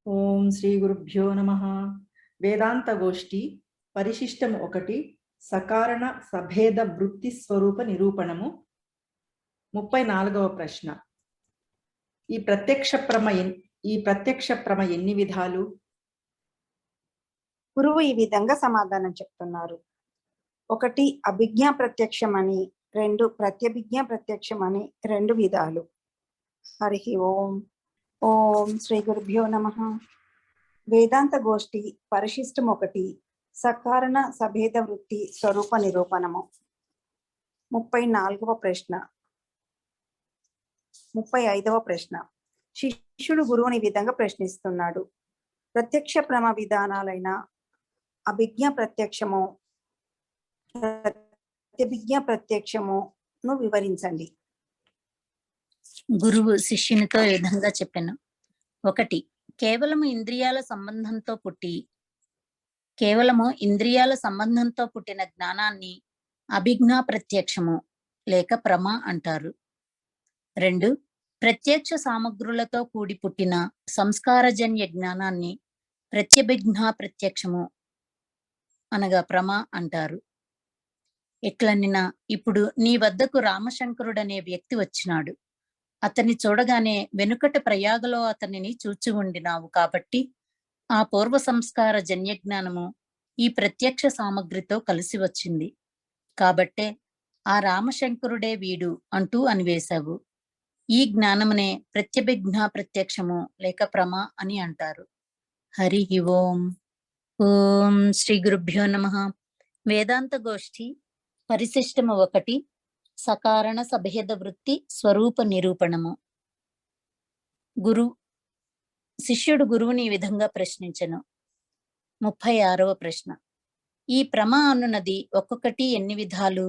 ఓం శ్రీ గురుభ్యో నమః. వేదాంత గోష్ఠి పరిశిష్టము 1 సకారణ సభేద వృత్తి స్వరూప నిరూపణము. 34వ ప్రశ్న. ఈ ప్రత్యక్ష ప్రమ ఎన్ని విధాలు? గురువు ఈ విధంగా సమాధానం చెప్తున్నారు. 1 అభిజ్ఞా ప్రత్యక్షమని, 2 ప్రత్యభిజ్ఞా ప్రత్యక్షమని 2 విధాలు. హరి ఓం. ఓం శ్రీ గురుభ్యో నమః. వేదాంత గోష్ఠి పరిశిష్టం 1 సకారణ సభేద వృత్తి స్వరూప నిరూపణము. 34వ ప్రశ్న. 35వ ప్రశ్న. శిష్యుడు గురువుని విధంగా ప్రశ్నిస్తున్నాడు. ప్రత్యక్ష ప్రమ విధానాలైన అభిజ్ఞా ప్రత్యక్షము, ప్రత్యభిజ్ఞా ప్రత్యక్షమును వివరించండి. గురువు శిష్యునితో ఈ విధంగా చెప్పాను. 1 కేవలము ఇంద్రియాల సంబంధంతో పుట్టిన జ్ఞానాన్ని అభిజ్ఞా ప్రత్యక్షము లేక ప్రమ అంటారు. 2 ప్రత్యక్ష సామగ్రులతో కూడి పుట్టిన సంస్కారజన్య జ్ఞానాన్ని ప్రత్యభిజ్ఞా ప్రత్యక్షము అనగా ప్రమ అంటారు. ఎట్లనినా ఇప్పుడు నీ వద్దకు రామశంకరుడనే వ్యక్తి వచ్చినాడు. అతన్ని చూడగానే వెనుకట ప్రయాగలో అతనిని చూచి ఉండినావు కాబట్టి ఆ పూర్వ సంస్కార జన్యజ్ఞానము ఈ ప్రత్యక్ష సామగ్రితో కలిసి వచ్చింది. కాబట్టే ఆ రామశంకరుడే వీడు అంటూ అనివేశావు. ఈ జ్ఞానమునే ప్రత్యభిజ్ఞా ప్రత్యక్షము లేక ప్రమ అని అంటారు. హరి ఓం. ఓం శ్రీ గురుభ్యో నమః. వేదాంత గోష్ఠి పరిశిష్టము 1 సకారణ సభేద వృత్తి స్వరూప నిరూపణము. శిష్యుడు గురువుని ఈ విధంగా ప్రశ్నించెను. 36వ ప్రశ్న. ఈ ప్రమ అనున్నది ఒక్కొక్కటి ఎన్ని విధాలు,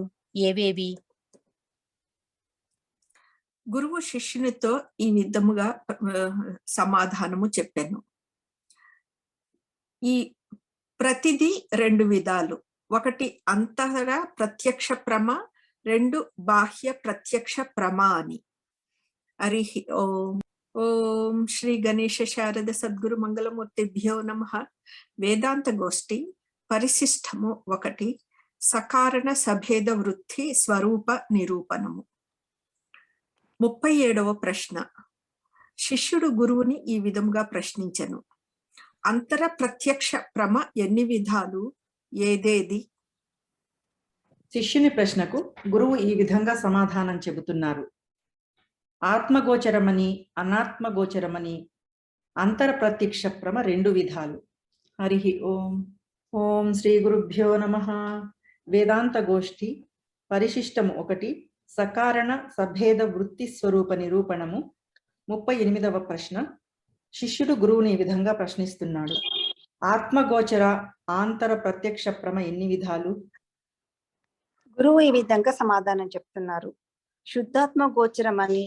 ఏవేవి? గురువు శిష్యునితో ఈ విధముగా సమాధానము చెప్పాను. ఈ ప్రతిదీ 2 విధాలు. 1 అంతర ప్రత్యక్ష ప్రమ, 2 బాహ్య ప్రత్యక్ష ప్రమ అని. హరి ఓం. ఓం శ్రీ గణేశ శారద సద్గురు మంగళమూర్తిభ్యో నమః. వేదాంత గోష్ఠి పరిశిష్టము 1 సకారణ సభేద వృత్తి స్వరూప నిరూపణము. 37వ ప్రశ్న. శిష్యుడు గురువుని ఈ విధముగా ప్రశ్నించెను. అంతర ప్రత్యక్ష ప్రమ ఎన్ని విధాలు, ఏదేది? శిష్యుని ప్రశ్నకు గురువు ఈ విధంగా సమాధానం చెబుతున్నారు. ఆత్మగోచరమని, అనాత్మగోచరమని అంతర ప్రత్యక్ష ప్రమ 2 విధాలు. హరి ఓం. ఓం శ్రీ గురుభ్యో నమః. వేదాంత గోష్ఠి పరిశిష్టము 1 సకారణ సభేద వృత్తి స్వరూప నిరూపణము. 38వ ప్రశ్న. శిష్యుడు గురువుని ఈ విధంగా ప్రశ్నిస్తున్నాడు. ఆత్మగోచర ఆంతర ప్రత్యక్ష ప్రమ ఎన్ని విధాలు? గురువు ఈ విధంగా సమాధానం చెప్తున్నారు. శుద్ధాత్మ గోచరమని,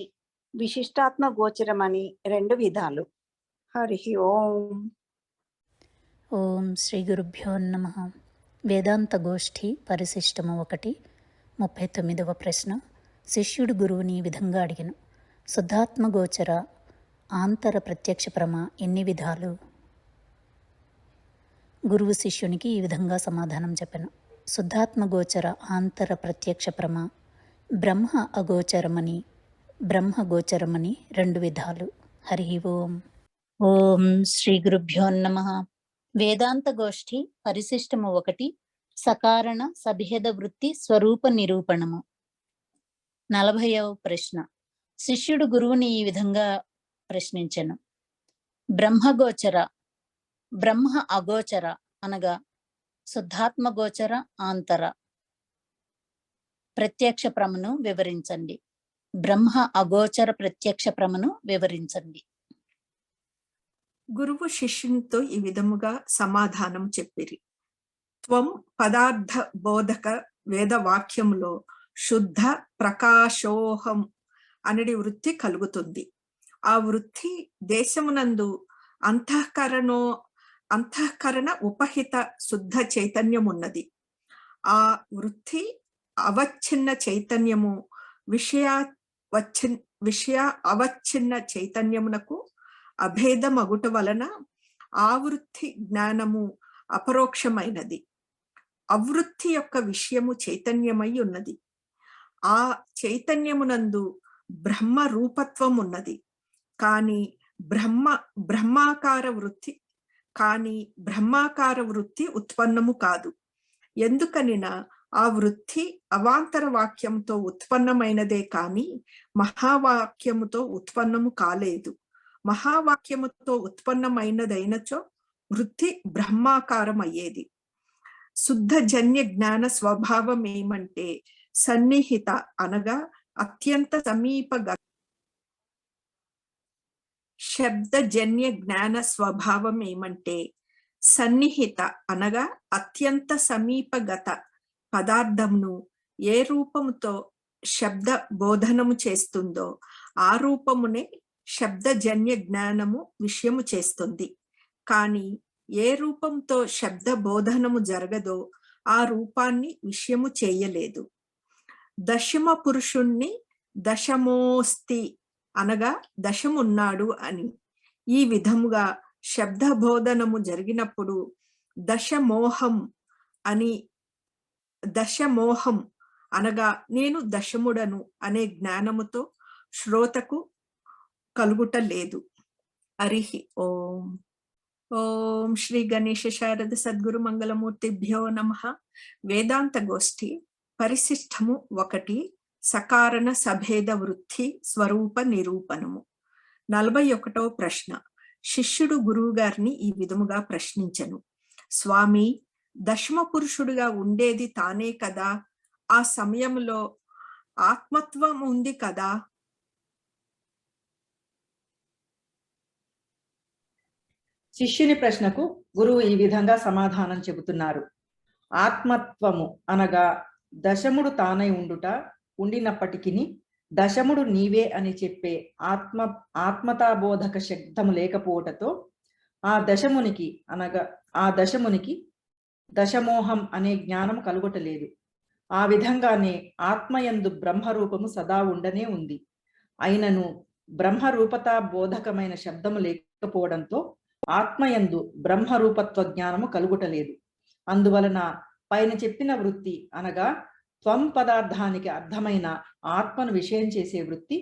విశిష్టాత్మ గోచరమని 2 విధాలు. హరి ఓం. ఓం శ్రీ గురుభ్యో నమః. వేదాంత గోష్ఠి పరిశిష్టము 1 39వ ప్రశ్న. శిష్యుడు గురువుని ఈ విధంగా అడిగెను. శుద్ధాత్మ గోచర ఆంతర ప్రత్యక్ష ప్రమ ఎన్ని విధాలు? గురువు శిష్యునికి ఈ విధంగా సమాధానం చెప్పెను. శుద్ధాత్మ గోచర ఆంతర ప్రత్యక్ష ప్రమ బ్రహ్మ అగోచరమని, బ్రహ్మ గోచరమని 2 విధాలు. హరి ఓం. ఓం శ్రీ గురుభ్యో నమః. వేదాంత గోష్ఠి పరిశిష్టము 1 సకారణ సభేద వృత్తి స్వరూప నిరూపణము. 40వ ప్రశ్న. శిష్యుడు గురువుని ఈ విధంగా ప్రశ్నించెను. బ్రహ్మగోచర, బ్రహ్మ అగోచర అనగా శుద్ధాత్మ గోచర ఆంతర ప్రత్యక్ష ప్రమను వివరించండి. బ్రహ్మ అగోచర ప్రత్యక్ష ప్రమను వివరించండి. గురువు శిష్యునితో ఈ విధముగా సమాధానం చెప్పిరి. త్వం పదార్థ బోధక వేద వాక్యములో శుద్ధ ప్రకాశోహం అనడి వృత్తి కలుగుతుంది. ఆ వృత్తి దేశమునందు అంతఃకరణ ఉపహిత శుద్ధ చైతన్యమున్నది. ఆ వృత్తి అవచ్ఛిన్న చైతన్యము విషయ అవచ్ఛిన్న చైతన్యమునకు అభేదమగుట వలన ఆ వృత్తి జ్ఞానము అపరోక్షమైనది. అవృత్తి యొక్క విషయము చైతన్యమై ఉన్నది. ఆ చైతన్యమునందు బ్రహ్మ రూపత్వం ఉన్నది. కానీ బ్రహ్మాకార వృత్తి ఉత్పన్నము కాదు. ఎందుకనినా ఆ వృత్తి అవాంతర వాక్యంతో ఉత్పన్నమైనదే కాని మహావాక్యముతో ఉత్పన్నము కాలేదు. మహావాక్యముతో ఉత్పన్నమైనదైనచో వృత్తి బ్రహ్మాకారం అయ్యేది. శుద్ధ జన్య జ్ఞాన స్వభావం ఏమంటే సన్నిహిత అనగా అత్యంత సమీపగత. శబ్దజన్య జ్ఞాన స్వభావం ఏమంటే సన్నిహిత అనగా అత్యంత సమీపగత పదార్థంను ఏ రూపముతో శబ్ద బోధనము చేస్తుందో ఆ రూపమునే శబ్దజన్య జ్ఞానము విషయము చేస్తుంది. కానీ ఏ రూపంతో శబ్ద బోధనము జరగదో ఆ రూపాన్ని విషయము చేయలేదు. దశమ పురుషుణ్ణి దశమోస్తి అనగా దశమున్నాడు అని ఈ విధముగా శబ్ద బోధనము జరిగినప్పుడు దశమోహం అని దశమోహం అనగా నేను దశముడను అనే జ్ఞానముతో శ్రోతకు కలుగుట లేదు. హరి ఓం. ఓం శ్రీ గణేశ శారద సద్గురు మంగళమూర్తిభ్యో నమః. వేదాంత గోష్ఠి పరిశిష్టము 1 సకారణ సభేద వృత్తి స్వరూప నిరూపణము. 41వ ప్రశ్న. శిష్యుడు గురువు గారిని ఈ విధముగా ప్రశ్నించెను. స్వామి, దశమ పురుషుడుగా ఉండేది తానే కదా, ఆ సమయంలో ఆత్మత్వం ఉంది కదా? శిష్యుని ప్రశ్నకు గురువు ఈ విధంగా సమాధానం చెబుతున్నారు. ఆత్మత్వము అనగా దశముడు తానై ఉండుట ఉండినప్పటికీ దశముడు నీవే అని చెప్పే ఆత్మతాబోధక శబ్దము లేకపోవటతో ఆ దశమునికి దశమోహం అనే జ్ఞానం కలుగటలేదు. ఆ విధంగానే ఆత్మయందు బ్రహ్మరూపము సదా ఉండనే ఉంది. అయినను బ్రహ్మరూపతా బోధకమైన శబ్దము లేకపోవడంతో ఆత్మయందు బ్రహ్మరూపత్వ జ్ఞానము కలుగుటలేదు. అందువలన పైన చెప్పిన వృత్తి అనగా త్వం పదార్థానికి అర్థమైన ఆత్మను విషయం చేసే వృత్తి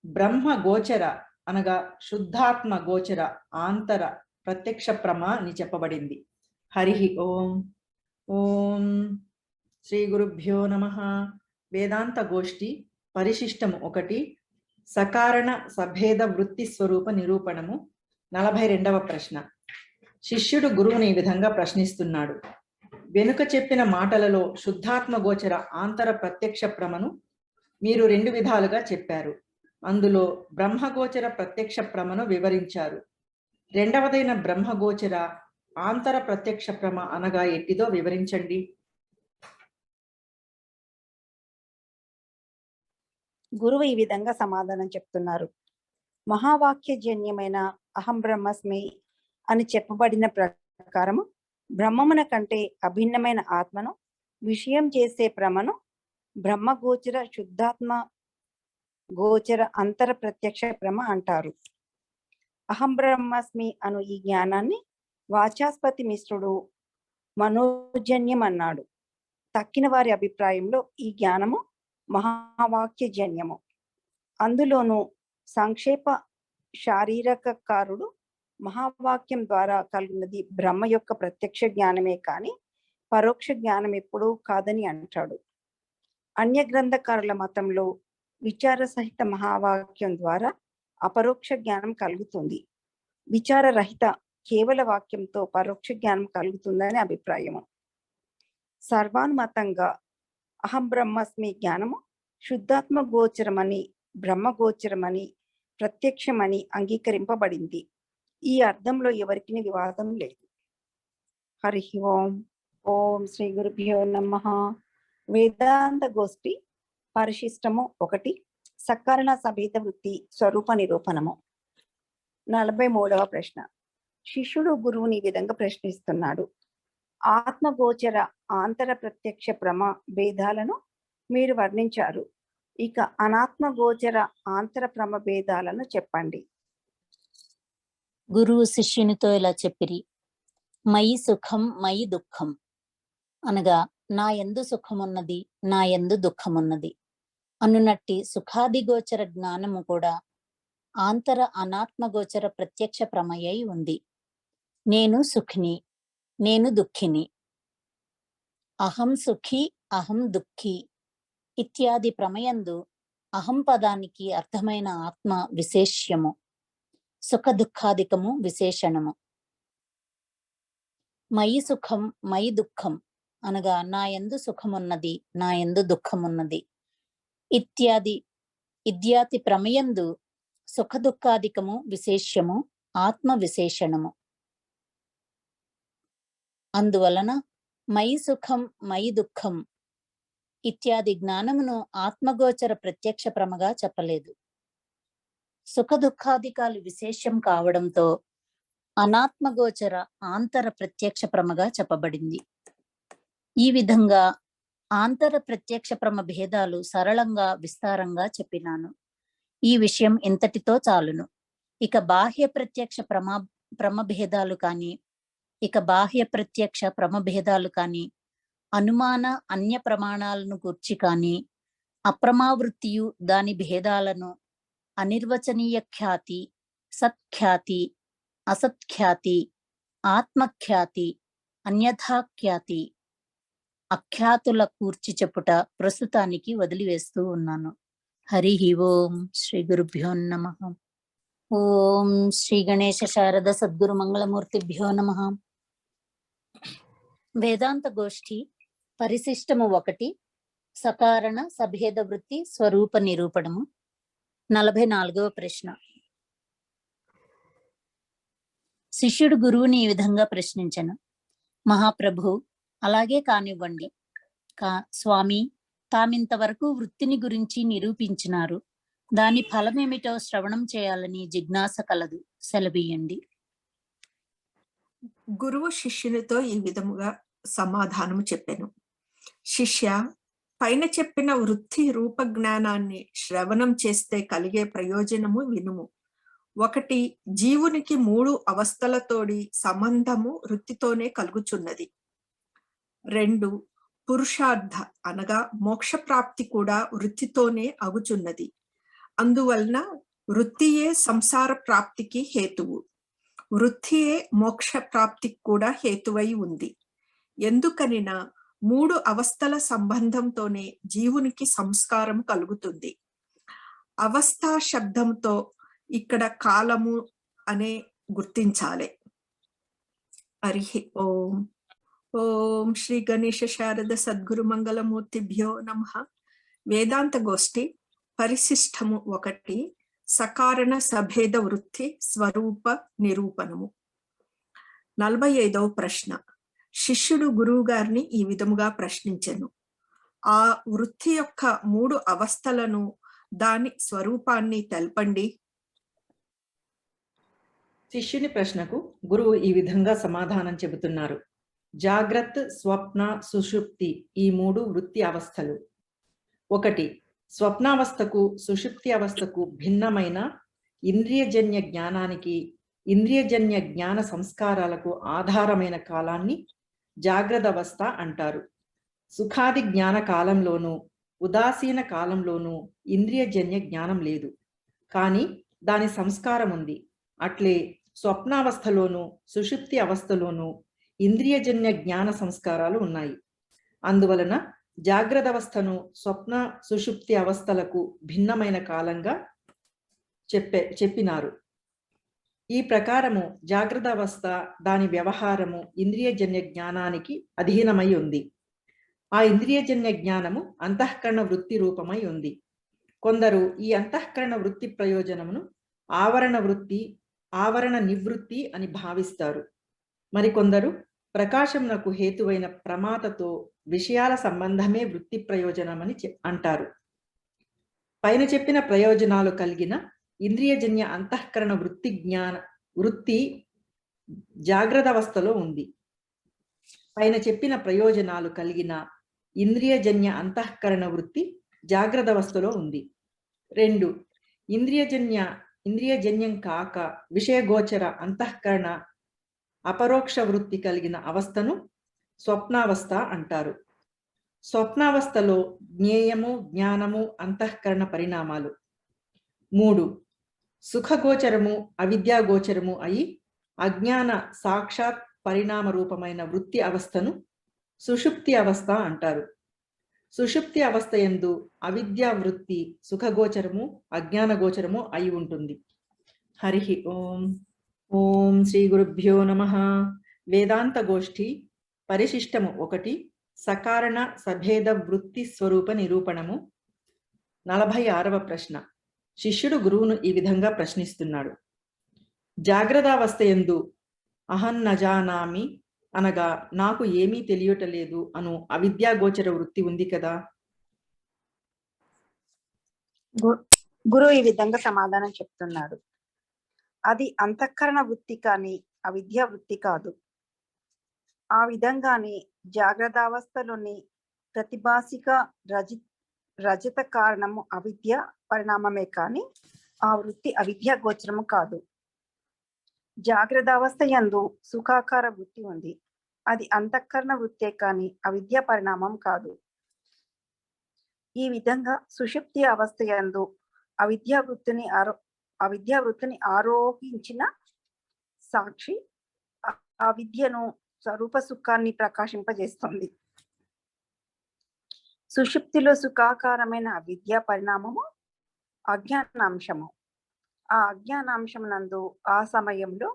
బ్రహ్మ గోచర అనగా శుద్ధాత్మ గోచర ఆంతర ప్రత్యక్ష ప్రమ అని చెప్పబడింది. హరి ఓం. ఓం శ్రీ గురుభ్యో నమః. వేదాంత గోష్ఠి పరిశిష్టము 1 సకారణ సభేద వృత్తి స్వరూప నిరూపణము. 42వ ప్రశ్న. శిష్యుడు గురువుని ఈ విధంగా ప్రశ్నిస్తున్నాడు. వెనుక చెప్పిన మాటలలో శుద్ధాత్మ గోచర ఆంతర ప్రత్యక్ష ప్రమను మీరు 2 విధాలుగా చెప్పారు. అందులో బ్రహ్మగోచర ప్రత్యక్ష ప్రమను వివరించారు. రెండవదైన బ్రహ్మగోచర ఆంతర ప్రత్యక్ష ప్రమ అనగా ఎట్టిదో వివరించండి. గురువు ఈ విధంగా సమాధానం చెప్తున్నారు. మహావాక్యజన్యమైన అహం బ్రహ్మస్మి అని చెప్పబడిన ప్రకారము బ్రహ్మమున కంటే అభిన్నమైన ఆత్మను విషయం చేసే ప్రమను బ్రహ్మగోచర శుద్ధాత్మ గోచర అంతర ప్రత్యక్ష ప్రమ అంటారు. అహం బ్రహ్మస్మి అను ఈ జ్ఞానాన్ని వాచాస్పతి మిశ్రుడు మనోజన్యం అన్నాడు. తక్కిన వారి అభిప్రాయంలో ఈ జ్ఞానము మహావాక్యజన్యము. అందులోనూ సంక్షేప శారీరకకారుడు మహావాక్యం ద్వారా కలిగినది బ్రహ్మ యొక్క ప్రత్యక్ష జ్ఞానమే కాని పరోక్ష జ్ఞానం ఎప్పుడూ కాదని అంటాడు. అన్య గ్రంథకారుల మతంలో విచార సహిత మహావాక్యం ద్వారా అపరోక్ష జ్ఞానం కలుగుతుంది. విచార రహిత కేవల వాక్యంతో పరోక్ష జ్ఞానం కలుగుతుందని అభిప్రాయము. సర్వానుమతంగా అహం బ్రహ్మస్మి జ్ఞానము శుద్ధాత్మ గోచరమని బ్రహ్మగోచరమని ప్రత్యక్షమని అంగీకరింపబడింది. ఈ అర్థంలో ఎవరికి వివాదం లేదు. హరి ఓం. ఓం శ్రీ గురుభ్యో నమః. వేదాంత గోష్ఠి పరిశిష్టము 1 సకారణ సభేద వృత్తి స్వరూప నిరూపణము. 43వ ప్రశ్న. శిష్యుడు గురువుని ఈ విధంగా ప్రశ్నిస్తున్నాడు. ఆత్మగోచర ఆంతర ప్రత్యక్ష ప్రమ భేదాలను మీరు వర్ణించారు. ఇక అనాత్మ గోచర ఆంతర ప్రమ భేదాలను చెప్పండి. గురువు శిష్యునితో ఇలా చెప్పిరి. మయి సుఖం మయి దుఃఖం అనగా నా యందు సుఖమున్నది నా యందు దుఃఖమున్నది అనునట్టి సుఖాదిగోచర జ్ఞానము కూడా ఆంతర అనాత్మగోచర ప్రత్యక్ష ప్రమయై ఉంది. నేను సుఖిని నేను దుఃఖిని. అహం సుఖి అహం దుఃఖి ఇత్యాది ప్రమయందు అహం పదానికి అర్థమైన ఆత్మ విశేష్యము, సుఖ దుఃఖాదికము విశేషణము. మయి సుఖం మయి దుఃఖం అనగా నా యందు సుఖమున్నది నా యందు దుఃఖమున్నది ఇత్యాది ప్రమయందు సుఖ దుఃఖాదికము విశేష్యము, ఆత్మ విశేషణము. అందువలన మయి సుఖం మయి దుఃఖం ఇత్యాది జ్ఞానమును ఆత్మగోచర ప్రత్యక్ష ప్రమగా చెప్పలేదు. సుఖ దుఃఖాదికాలు విశేషం కావడంతో అనాత్మగోచర ఆంతర ప్రత్యక్ష ప్రమగా చెప్పబడింది. ఈ విధంగా ఆంతర ప్రత్యక్ష ప్రమ భేదాలు సరళంగా విస్తారంగా చెప్పినాను. ఈ విషయం ఇంతటితో చాలును. ఇక బాహ్య ప్రత్యక్ష ప్రమభేదాలు కానీ అనుమాన అన్య ప్రమాణాలను గూర్చి కాని, అప్రమావృత్తియు దాని భేదాలను, అనిర్వచనీయ ఖ్యాతి, సత్ఖ్యాతి, అసత్ఖ్యాతి, ఆత్మఖ్యాతి, అన్యథాఖ్యాతి, అఖ్యాతుల కూర్చి చెప్పుట ప్రస్తుతానికి వదిలివేస్తూ ఉన్నాను. హరి ఓం. శ్రీ గురుభ్యో నమః. ఓం శ్రీ గణేశ శారద సద్గురు మంగళమూర్తిభ్యో నమః. వేదాంత గోష్ఠి పరిశిష్టము 1, సకారణ సభేద వృత్తి స్వరూప నిరూపణము. 44వ ప్రశ్న. శిష్యుడు గురువుని ఈ విధంగా ప్రశ్నించెను. మహాప్రభు, అలాగే కానివ్వండి. స్వామి, తామింతవరకు వృత్తిని గురించి నిరూపించినారు. దాని ఫలమేమిటో శ్రవణం చేయాలని జిజ్ఞాస కలదు. సెలవీయండి. గురువు శిష్యునితో ఈ విధముగా సమాధానము చెప్పెను. శిష్య, పైన చెప్పిన వృత్తి రూప జ్ఞానాన్ని శ్రవణం చేస్తే కలిగే ప్రయోజనము వినుము. 1, జీవునికి 3 అవస్థలతోడి సంబంధము వృత్తితోనే కలుగుచున్నది. 2, పురుషార్థ అనగా మోక్ష ప్రాప్తి కూడా వృత్తితోనే అగుచున్నది. అందువలన వృత్తియే సంసార ప్రాప్తికి హేతువు. వృత్తియే మోక్ష ప్రాప్తికి కూడా హేతువై ఉంది. ఎందుకనినా 3 అవస్థల సంబంధంతోనే జీవునికి సంస్కారం కలుగుతుంది. అవస్థా శబ్దంతో ఇక్కడ కాలము అనే గుర్తించాలి. హరి ఓం. ఓం శ్రీ గణేశ శారద సద్గురు మంగళమూర్తిభ్యో నమః. వేదాంత గోష్ఠి పరిశిష్టము 1, సకారణ సభేద వృత్తి స్వరూప నిరూపణము. 45వ ప్రశ్న. శిష్యుడు గురువు గారిని ఈ విధముగా ప్రశ్నించెను. ఆ వృత్తి యొక్క 3 అవస్థలను, దాని స్వరూపాన్ని తెల్పండి. శిష్యుని ప్రశ్నకు గురువు ఈ విధంగా సమాధానం చెబుతున్నారు. జాగ్రత్త, స్వప్న, సుషుప్తి ఈ 3 వృత్తి అవస్థలు. 1, స్వప్నావస్థకు సుషుప్తి అవస్థకు భిన్నమైన ఇంద్రియజన్య జ్ఞానానికి, ఇంద్రియజన్య జ్ఞాన సంస్కారాలకు ఆధారమైన కాలాన్ని జాగ్రత్త అవస్థ అంటారు. సుఖాది జ్ఞాన కాలంలోనూ ఉదాసీన కాలంలోనూ ఇంద్రియజన్య జ్ఞానం లేదు, కానీ దాని సంస్కారం ఉంది. అట్లే స్వప్నావస్థలోనూ సుషుప్తి అవస్థలోనూ ఇంద్రియజన్య జ్ఞాన సంస్కారాలు ఉన్నాయి. అందువలన జాగ్రత్త అవస్థను స్వప్న సుషుప్తి అవస్థలకు భిన్నమైన కాలంగా చెప్పినారు. ఈ ప్రకారము జాగ్రత్త అవస్థ, దాని వ్యవహారము ఇంద్రియజన్య జ్ఞానానికి అధీనమై ఉంది. ఆ ఇంద్రియజన్య జ్ఞానము అంతఃకరణ వృత్తి రూపమై ఉంది. కొందరు ఈ అంతఃకరణ వృత్తి ప్రయోజనమును ఆవరణ వృత్తి, ఆవరణ నివృత్తి అని భావిస్తారు. మరికొందరు ప్రకాశమునకు హేతువైన ప్రమాతతో విషయాల సంబంధమే వృత్తి ప్రయోజనమని అంటారు. పైన చెప్పిన ప్రయోజనాలు కలిగిన ఇంద్రియజన్య అంతఃకరణ వృత్తి జాగ్రత్త అవస్థలో ఉంది. పైన చెప్పిన ప్రయోజనాలు కలిగిన ఇంద్రియజన్య అంతఃకరణ వృత్తి జాగ్రత్త అవస్థలో ఉంది. 2, ఇంద్రియజన్యం కాక విషయగోచర అంతఃకరణ అపరోక్ష వృత్తి కలిగిన అవస్థను స్వప్నావస్థ అంటారు. స్వప్నావస్థలో జ్ఞేయము, జ్ఞానము అంతఃకరణ పరిణామాలు. 3, సుఖగోచరము, అవిద్యాగోచరము అయి అజ్ఞాన సాక్షాత్ పరిణామ రూపమైన వృత్తి అవస్థను సుషుప్తి అవస్థ అంటారు. సుషుప్తి అవస్థ యందు అవిద్యా వృత్తి సుఖగోచరము, అజ్ఞానగోచరము అయి ఉంటుంది. హరి ఓం. ఓం శ్రీ గురుభ్యో నమః. వేదాంత గోష్ఠి పరిశిష్టము 1, సకారణ సభేద వృత్తి స్వరూప నిరూపణము. 46వ ప్రశ్న. శిష్యుడు గురువును ఈ విధంగా ప్రశ్నిస్తున్నాడు. జాగ్రత్తావస్థ యందు అహం నజానామి అనగా నాకు ఏమీ తెలియటలేదు అను అవిద్యాగోచర వృత్తి ఉంది కదా. గురువు ఈ విధంగా సమాధానం చెప్తున్నాడు. అది అంతఃకరణ వృత్తి కానీ అవిద్యా వృత్తి కాదు. ఆ విధంగానే జాగ్రత్తావస్థలోని ప్రతిభాసిక రజత కారణము అవిద్య పరిణామమే కానీ ఆ వృత్తి అవిద్యా గోచరము కాదు. జాగ్రత్తావస్థ యందు సుఖాకార వృత్తి ఉంది. అది అంతఃకరణ వృత్తే కానీ అవిద్యా పరిణామం కాదు. ఈ విధంగా సుషుప్తి అవస్థ యందు అవిద్యా వృత్తిని ఆరోహించిన సాక్షి ఆ విద్యను స్వరూప సుఖాన్ని ప్రకాశింపజేస్తుంది. సుషుప్తిలో సుఖాకారమైన అవిద్యా పరిణామము అజ్ఞానాంశము. ఆ అజ్ఞానాంశం నందు ఆ సమయంలో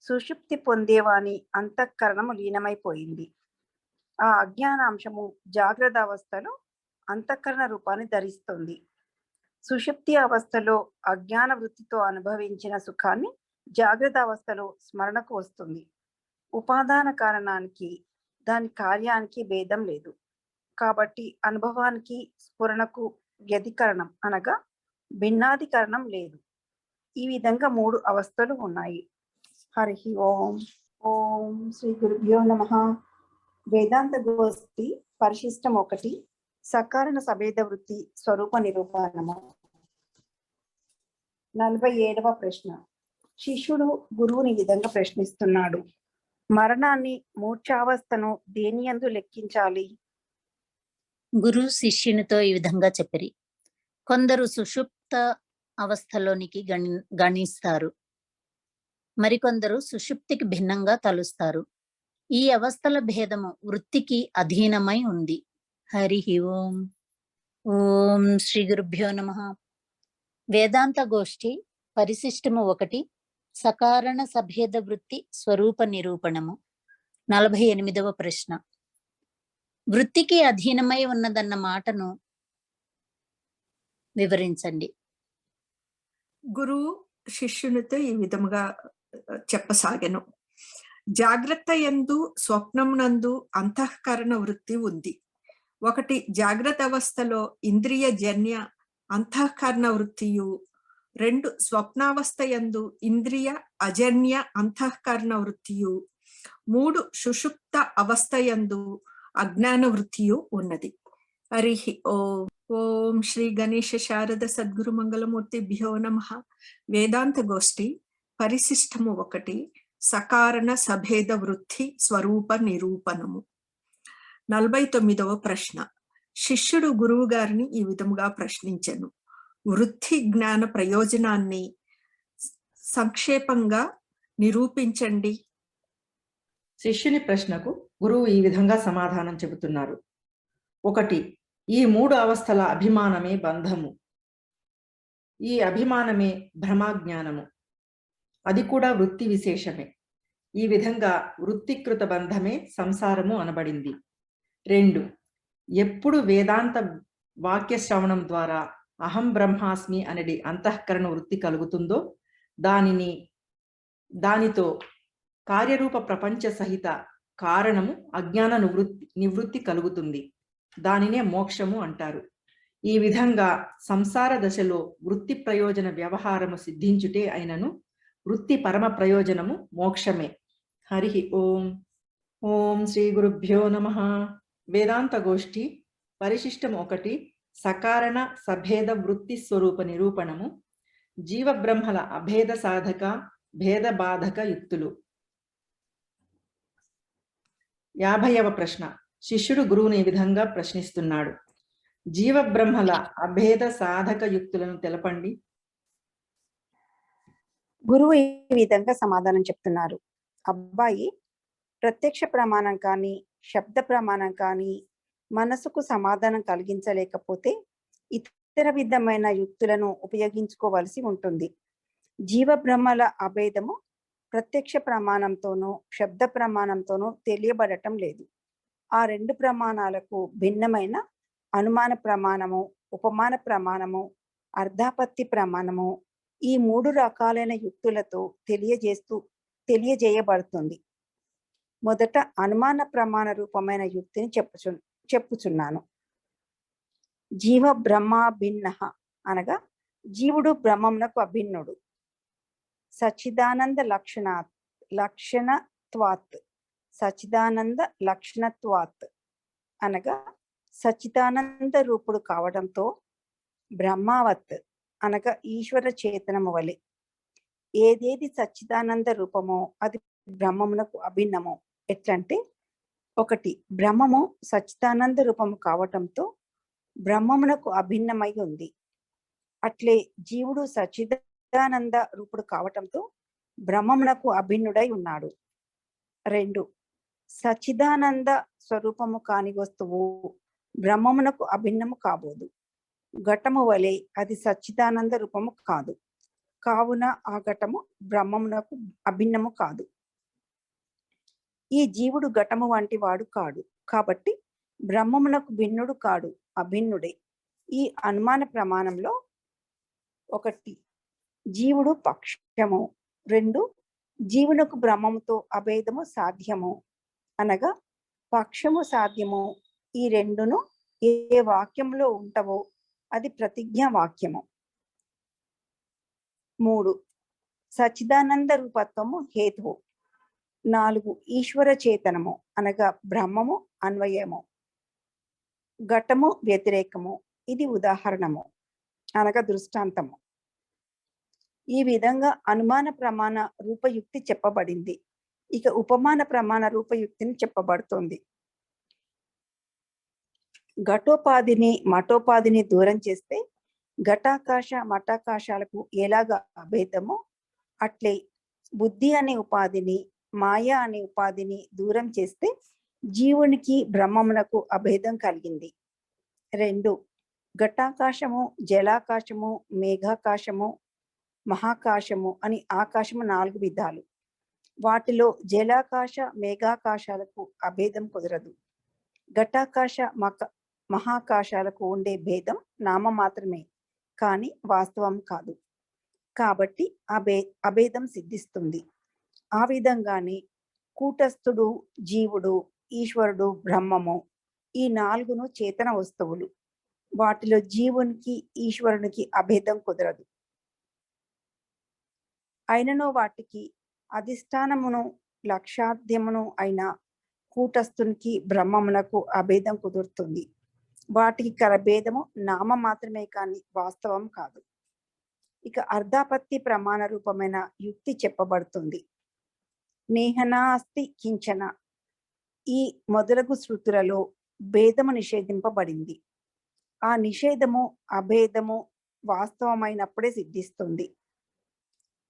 సుషుప్తి పొందేవాని అంతఃకరణము లీనమైపోయింది. ఆ అజ్ఞానాంశము జాగ్రత్త అవస్థలో అంతఃకరణ రూపాన్ని ధరిస్తుంది. సుషుప్తి అవస్థలో అజ్ఞాన వృత్తితో అనుభవించిన సుఖాన్ని జాగ్రత్త అవస్థలో స్మరణకు వస్తుంది. ఉపాదాన కారణానికి దాని కార్యానికి భేదం లేదు కాబట్టి అనుభవానికి స్ఫురణకు వ్యధికరణం అనగా భిన్నాధికరణం లేదు. ఈ విధంగా 3 అవస్థలు ఉన్నాయి. హరి ఓం. ఓం శ్రీ గురుభ్యో నమః. వేదాంత గోష్ఠి పరిశిష్టం 1 సకారణ సభేద వృత్తి స్వరూప నిరూపణము. 47వ ప్రశ్న. శిష్యుడు గురువుని విధంగా ప్రశ్నిస్తున్నాడు. మరణాన్ని మూర్ఛావస్థను దేనియందు లెక్కించాలి? గురు శిష్యునితో ఈ విధంగా చెప్పిరి. కొందరు సుషుప్త అవస్థలోనికి గణిస్తారు, మరికొందరు సుషుప్తికి భిన్నంగా తలుస్తారు. ఈ అవస్థల భేదము వృత్తికి అధీనమై ఉంది. హరి ఓం. ఓం శ్రీ గురుభ్యో నమః. వేదాంత గోష్ఠి పరిశిష్టము 1 సకారణ సభేద వృత్తి స్వరూప నిరూపణము. 48వ ప్రశ్న. వృత్తికి అధీనమై ఉన్నదన్న మాటను వివరించండి. గురువు శిష్యునితో ఈ విధముగా చెప్పసాగెను. జాగ్రత్త యందు స్వప్నమునందు అంతఃకరణ వృత్తి ఉంది. 1 జాగ్రత్త అవస్థలో ఇంద్రియ జన్య అంతఃకరణ వృత్తియు, 2 స్వప్నావస్థ యందు ఇంద్రియ అజన్య అంతఃకరణ వృత్తియు, 3 సుషుప్త అవస్థ యందు అజ్ఞాన వృత్తియు ఉన్నది. హరి ఓం. ఓం శ్రీ గణేశ శారద సద్గురు మంగళమూర్తిభ్యో నమః. వేదాంత గోష్ఠి పరిశిష్టము 1 సకారణ సభేద వృత్తి స్వరూప నిరూపణము. 49వ ప్రశ్న. శిష్యుడు గురువు గారిని ఈ విధముగా ప్రశ్నించెను. వృత్తి జ్ఞాన ప్రయోజనాన్ని సంక్షేపంగా నిరూపించండి. శిష్యుని ప్రశ్నకు గురువు ఈ విధంగా సమాధానం చెబుతున్నారు. 1 ఈ 3 అవస్థల అభిమానమే బంధము. ఈ అభిమానమే భ్రమాజ్ఞానము. అది కూడా వృత్తి విశేషమే. ఈ విధంగా వృత్తికృత బంధమే సంసారము అనబడింది. 2 ఎప్పుడు వేదాంత వాక్య శ్రవణం ద్వారా అహం బ్రహ్మాస్మి అనేది అంతఃకరణ వృత్తి కలుగుతుందో దానితో కార్యరూప ప్రపంచ సహిత కారణము అజ్ఞాన నివృత్తి కలుగుతుంది. దానినే మోక్షము అంటారు. ఈ విధంగా సంసార దశలో వృత్తి ప్రయోజన వ్యవహారము సిద్ధించుటే అయినను వృత్తి పరమ ప్రయోజనము మోక్షమే. హరి ఓం. ఓం శ్రీ గురుభ్యో నమః. వేదాంత గోష్ఠి పరిశిష్టం 1 సకారణ సభేద వృత్తి స్వరూప నిరూపణము. జీవబ్రహ్మల అభేద సాధక భేద బాధక యుక్తులు. 50వ ప్రశ్న. శిష్యుడు గురువుని ఈ విధంగా ప్రశ్నిస్తున్నాడు. జీవబ్రహ్మల అభేద సాధక యుక్తులను తెలపండి. గురువు ఈ విధంగా సమాధానం చెప్తున్నారు. అబ్బాయి, ప్రత్యక్ష ప్రమాణం కానీ శబ్ద ప్రమాణం కానీ మనసుకు సమాధానం కలిగించలేకపోతే ఇతర విధమైన యుక్తులను ఉపయోగించుకోవలసి ఉంటుంది. జీవబ్రహ్మల అభేదము ప్రత్యక్ష ప్రమాణంతోనూ శబ్ద ప్రమాణంతోనూ తెలియబడటం లేదు. ఆ 2 ప్రమాణాలకు భిన్నమైన అనుమాన ప్రమాణము, ఉపమాన ప్రమాణము, అర్ధాపత్తి ప్రమాణము ఈ 3 రకాలైన యుక్తులతో తెలియజేయబడుతుంది. మొదట అనుమాన ప్రమాణ రూపమైన యుక్తిని చెప్పుచున్నాను. జీవ బ్రహ్మ భిన్న అనగా జీవుడు బ్రహ్మమునకు అభిన్నుడు. సచ్చిదానంద లక్షణత్వాత్ సచ్చిదానంద లక్షణత్వాత్ అనగా సచ్చిదానంద రూపుడు కావడంతో బ్రహ్మావత్ అనగా ఈశ్వర చేతనము వలె ఏదేది సచ్చిదానంద రూపమో అది బ్రహ్మమునకు అభిన్నమో. ఎట్లంటే ఒకటి, బ్రహ్మము సచ్చిదానంద రూపము కావటంతో బ్రహ్మమునకు అభిన్నమై ఉంది. అట్లే జీవుడు సచ్చిదానంద రూపుడు కావటంతో బ్రహ్మమునకు అభిన్నుడై ఉన్నాడు. 2, సచ్చిదానంద స్వరూపము కాని వస్తువు బ్రహ్మమునకు అభిన్నము కాబోదు. ఘటము వలె అది సచ్చిదానంద రూపము కాదు, కావున ఆ ఘటము బ్రహ్మమునకు అభిన్నము కాదు. ఈ జీవుడు ఘటము వంటి వాడు కాడు, కాబట్టి బ్రహ్మమునకు భిన్నుడు కాడు, అభిన్నుడే. ఈ అనుమాన ప్రమాణంలో 1, జీవుడు పక్షము. 2, జీవునకు బ్రహ్మముతో అభేదము సాధ్యము. అనగా పక్షము సాధ్యము ఈ రెండును ఏ వాక్యంలో ఉంటవో అది ప్రతిజ్ఞా వాక్యము. 3, సచ్చిదానంద రూపత్వము హేతువు. 4, ఈశ్వర చేతనము అనగా బ్రహ్మము అన్వయము. ఘటము వ్యతిరేకము, ఇది ఉదాహరణము అనగా దృష్టాంతము. ఈ విధంగా అనుమాన ప్రమాణ రూపయుక్తి చెప్పబడింది. ఇక ఉపమాన ప్రమాణ రూపయుక్తిని చెప్పబడుతోంది. ఘటోపాధిని మఠోపాధిని దూరం చేస్తే ఘటాకాశ మఠాకాశాలకు ఎలాగా అభేదమో అట్లే బుద్ధి అనే ఉపాధిని మాయ అనే ఉపాధిని దూరం చేస్తే జీవునికి బ్రహ్మమునకు అభేదం కలిగింది. 2, ఘటాకాశము, జలాకాశము, మేఘాకాశము, మహాకాశము అని ఆకాశము 4 విధాలు. వాటిలో జలాకాశ మేఘాకాశాలకు అభేదం కుదరదు. ఘటాకాశ మహాకాశాలకు ఉండే భేదం నామ మాత్రమే, కానీ వాస్తవం కాదు. కాబట్టి అభేదం సిద్ధిస్తుంది. ఆ విధంగానే కూటస్థుడు, జీవుడు, ఈశ్వరుడు, బ్రహ్మము ఈ 4 చేతన వస్తువులు. వాటిలో జీవునికి ఈశ్వరునికి అభేదం కుదరదు. అయినను వాటికి అధిష్టానమును లక్ష్యాద్యమును అయిన కూటస్థునికి బ్రహ్మమునకు అభేదం కుదురుతుంది. వాటికి కల భేదము నామ మాత్రమే కానీ వాస్తవం కాదు. ఇక అర్ధాపత్తి ప్రమాణ రూపమైన యుక్తి చెప్పబడుతుంది. నేహనా అస్తి కించన ఈ మొదలగు శృతులలో భేదము నిషేధింపబడింది. ఆ నిషేధము అభేదము వాస్తవమైనప్పుడే సిద్ధిస్తుంది.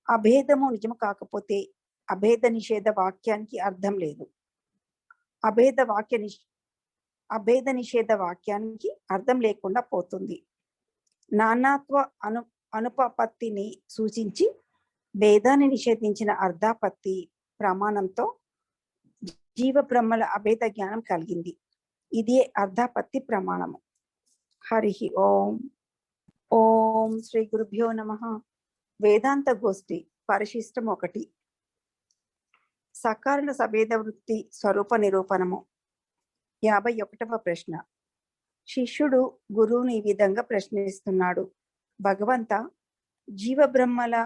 అభేదము నిజము కాకపోతే అభేద నిషేధ వాక్యానికి అర్థం లేదు. అభేద నిషేధ వాక్యానికి అర్థం లేకుండా పోతుంది. నానాత్వ అనుపపత్తిని సూచించి భేదాన్ని నిషేధించిన అర్ధాపత్తి ప్రమాణంతో జీవ బ్రహ్మల అభేద జ్ఞానం కలిగింది. ఇదే అర్ధాపత్తి ప్రమాణము. హరి ఓం. ఓం శ్రీ గురుభ్యో నమః. వేదాంత గోష్ఠి పరిశిష్టం 1, సకారణ సభేద వృత్తి స్వరూప నిరూపణము. 51వ ప్రశ్న. శిష్యుడు గురువుని ఈ విధంగా ప్రశ్నిస్తున్నాడు. భగవంత, జీవ బ్రహ్మల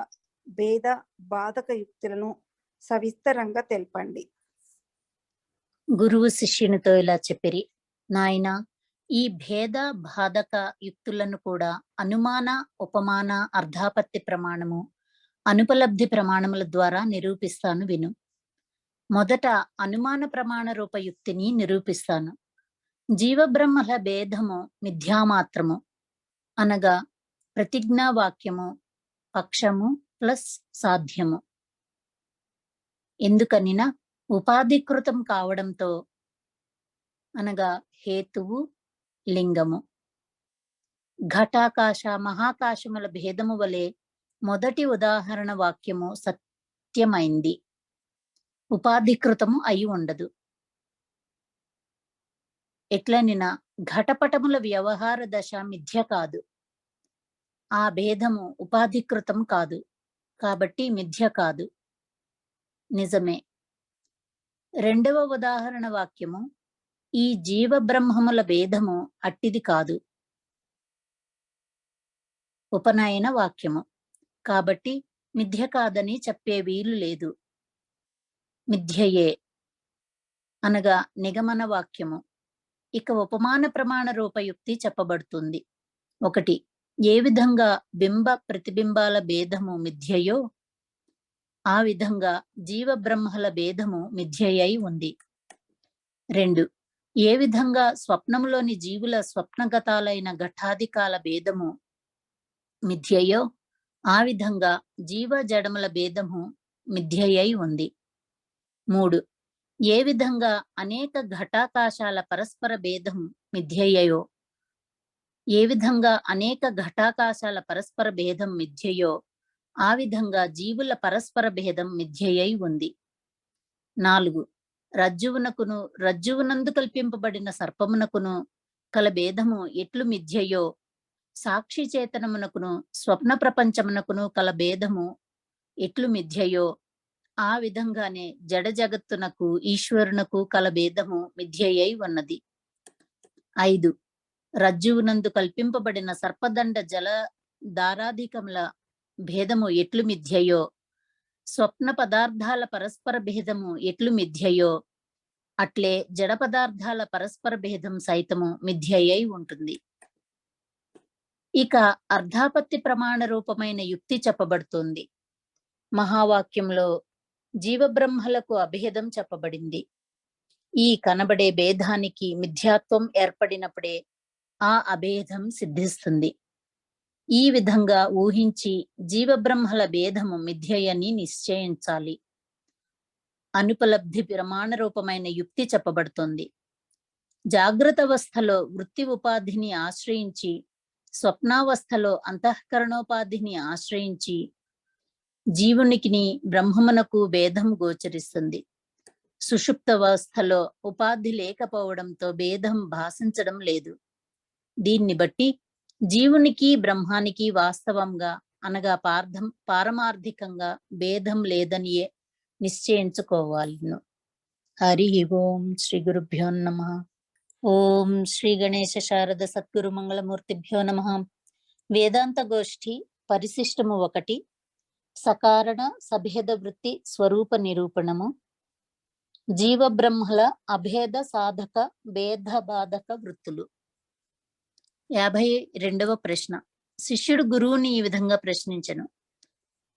భేద బాధక యుక్తులను సవిస్తరంగా తెలపండి. గురువు శిష్యునితో ఇలా చెప్పిరి. నాయన, ఈ భేద బాధక యుక్తులను కూడా అనుమాన, ఉపమాన, అర్ధాపత్తి ప్రమాణము, అనుపలబ్ధి ప్రమాణముల ద్వారా నిరూపిస్తాను విను. మొదట అనుమాన ప్రమాణ రూప యుక్తిని నిరూపిస్తాను. జీవబ్రహ్మల భేదము మిథ్యామాత్రము అనగా ప్రతిజ్ఞా వాక్యము పక్షము ప్లస్ సాధ్యము. ఎందుకనినా ఉపాధికృతం కావడంతో అనగా హేతువు లింగము. ఘటాకాశ మహాకాశముల భేదము వలె మొదటి ఉదాహరణ వాక్యము సత్యమైంది, ఉపాధికృతము అయి ఉండదు. ఎట్లనినా ఘటపటముల వ్యవహార దశ మిథ్య కాదు, ఆ భేదము ఉపాధికృతం కాదు, కాబట్టి మిథ్య కాదు, నిజమే. రెండవ ఉదాహరణ వాక్యము ఈ జీవ బ్రహ్మముల భేదము అట్టిది కాదు, ఉపనయన వాక్యము, కాబట్టి మిథ్య కాదని చెప్పే వీలు లేదు. మిథ్యయే అనగా నిగమన వాక్యము. ఇక ఉపమాన ప్రమాణ రూపయుక్తి చెప్పబడుతుంది. 1, ఏ విధంగా బింబ ప్రతిబింబాల భేదము మిథ్యయో ఆ విధంగా జీవ బ్రహ్మల భేదము మిథ్యయై ఉంది. 2. ఏ విధంగా స్వప్నములోని జీవుల స్వప్నగతాలైన ఘటాధికాల భేదము మిథ్యయో ఆ విధంగా జీవ జడముల భేదము మిథ్యయై ఉంది. 3. ఏ విధంగా అనేక ఘటాకాశాల పరస్పర భేదం మిథ్యయో ఏ విధంగా అనేక ఘటాకాశాల పరస్పర భేదం మిథ్యయో ఆ విధంగా జీవుల పరస్పర భేదం మిథ్యయై ఉంది. 4. రజ్జువునందు కల్పింపబడిన సర్పమునకును కల భేదము ఎట్లు మిథ్యయో సాక్షి చేతనమునకును స్వప్న ప్రపంచమునకును కల భేదము ఎట్లు మిథ్యయో ఆ విధంగానే జడ జగత్తునకు ఈశ్వరునకు కల భేదము మిథ్యయై ఉన్నది. 5. రజ్జువునందు కల్పింపబడిన సర్పదండ జల దారాధికముల భేదము ఎట్లు మిథ్యయో స్వప్న పదార్థాల పరస్పర భేదము ఎట్లు మిథ్యయో అట్లే జడ పదార్థాల పరస్పర భేదం సైతము మిథ్యయై ఉంటుంది. ఇక అర్ధాపత్తి ప్రమాణ రూపమైన యుక్తి చెప్పబడుతోంది. మహావాక్యంలో జీవబ్రహ్మలకు అభేదం చెప్పబడింది. ఈ కనబడే భేదానికి మిథ్యాత్వం ఏర్పడినప్పుడే ఆ అభేదం సిద్ధిస్తుంది. ఈ విధంగా ఊహించి జీవబ్రహ్మల భేదము మిథ్యయని నిశ్చయించాలి. అనుపలబ్ధి ప్రమాణ రూపమైన యుక్తి చెప్పబడుతోంది. జాగ్రత్త అవస్థలో వృత్తి ఉపాధిని ఆశ్రయించి స్వప్నావస్థలో అంతఃకరణోపాధిని ఆశ్రయించి జీవునికి బ్రహ్మమునకు భేదం గోచరిస్తుంది. సుషుప్తావస్థలో ఉపాధి లేకపోవడంతో భేదం భాషించడం లేదు. దీన్ని బట్టి జీవునికి బ్రహ్మానికి వాస్తవంగా అనగా పారమార్థికంగా భేదం లేదనియే నిశ్చయించుకోవాలను. హరి ఓం శ్రీ గురుభ్యో నమః. ఓం శ్రీ గణేశ శారద సద్గురు మంగళమూర్తిభ్యో నమః. వేదాంత గోష్ఠి పరిశిష్టము 1 సకారణ సభేద వృత్తి స్వరూప నిరూపణము. జీవబ్రహ్మల అభేద సాధక భేద బాధక వృత్తులు. 52వ ప్రశ్న. శిష్యుడు గురువుని ఈ విధంగా ప్రశ్నించెను.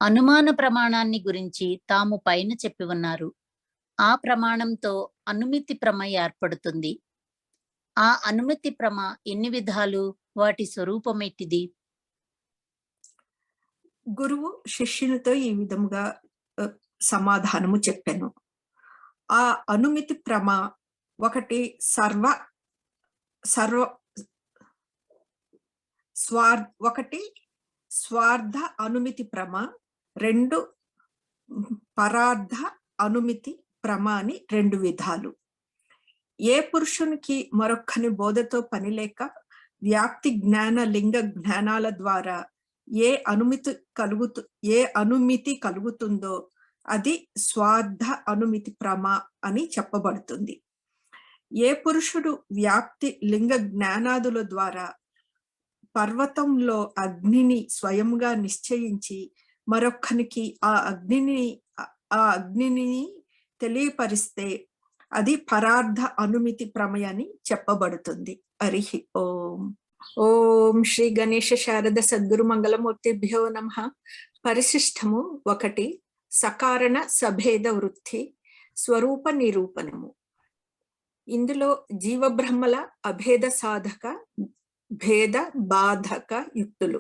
అనుమాన ప్రమాణాన్ని గురించి తాము పైన చెప్పి ఉన్నారు. ఆ ప్రమాణంతో అనుమితి ప్రమ ఏర్పడుతుంది. ఆ అనుమితి ప్రమ ఎన్ని విధాలు? వాటి స్వరూపమెట్టిది? గురువు శిష్యునితో ఈ విధముగా సమాధానము చెప్పాను. ఆ అనుమితి ప్రమ ఒకటి ఒకటి స్వార్థ అనుమితి ప్రమ, 2 పరార్థ అనుమితి ప్రమ అని 2 విధాలు. ఏ పురుషునికి మరొక్కని బోధతో పని లేక వ్యాప్తి జ్ఞాన లింగ జ్ఞానాల ద్వారా ఏ అనుమితి కలుగుతుందో అది స్వార్థ అనుమితి ప్రమ అని చెప్పబడుతుంది. ఏ పురుషుడు వ్యాప్తి లింగ జ్ఞానాదుల ద్వారా పర్వతంలో అగ్నిని స్వయంగా నిశ్చయించి మరొక్కనికి ఆ అగ్నిని తెలియపరిస్తే అది పరార్థ అనుమితి ప్రమయని చెప్పబడుతుంది. హరి ఓం. ఓం శ్రీ గణేశ శారద సద్గురు మంగళమూర్తిభ్యో నమః. పరిశిష్టము 1 సకారణ సభేద వృత్తి స్వరూప నిరూపణము. ఇందులో జీవబ్రహ్మల అభేద సాధక భేద బాధక యుక్తులు.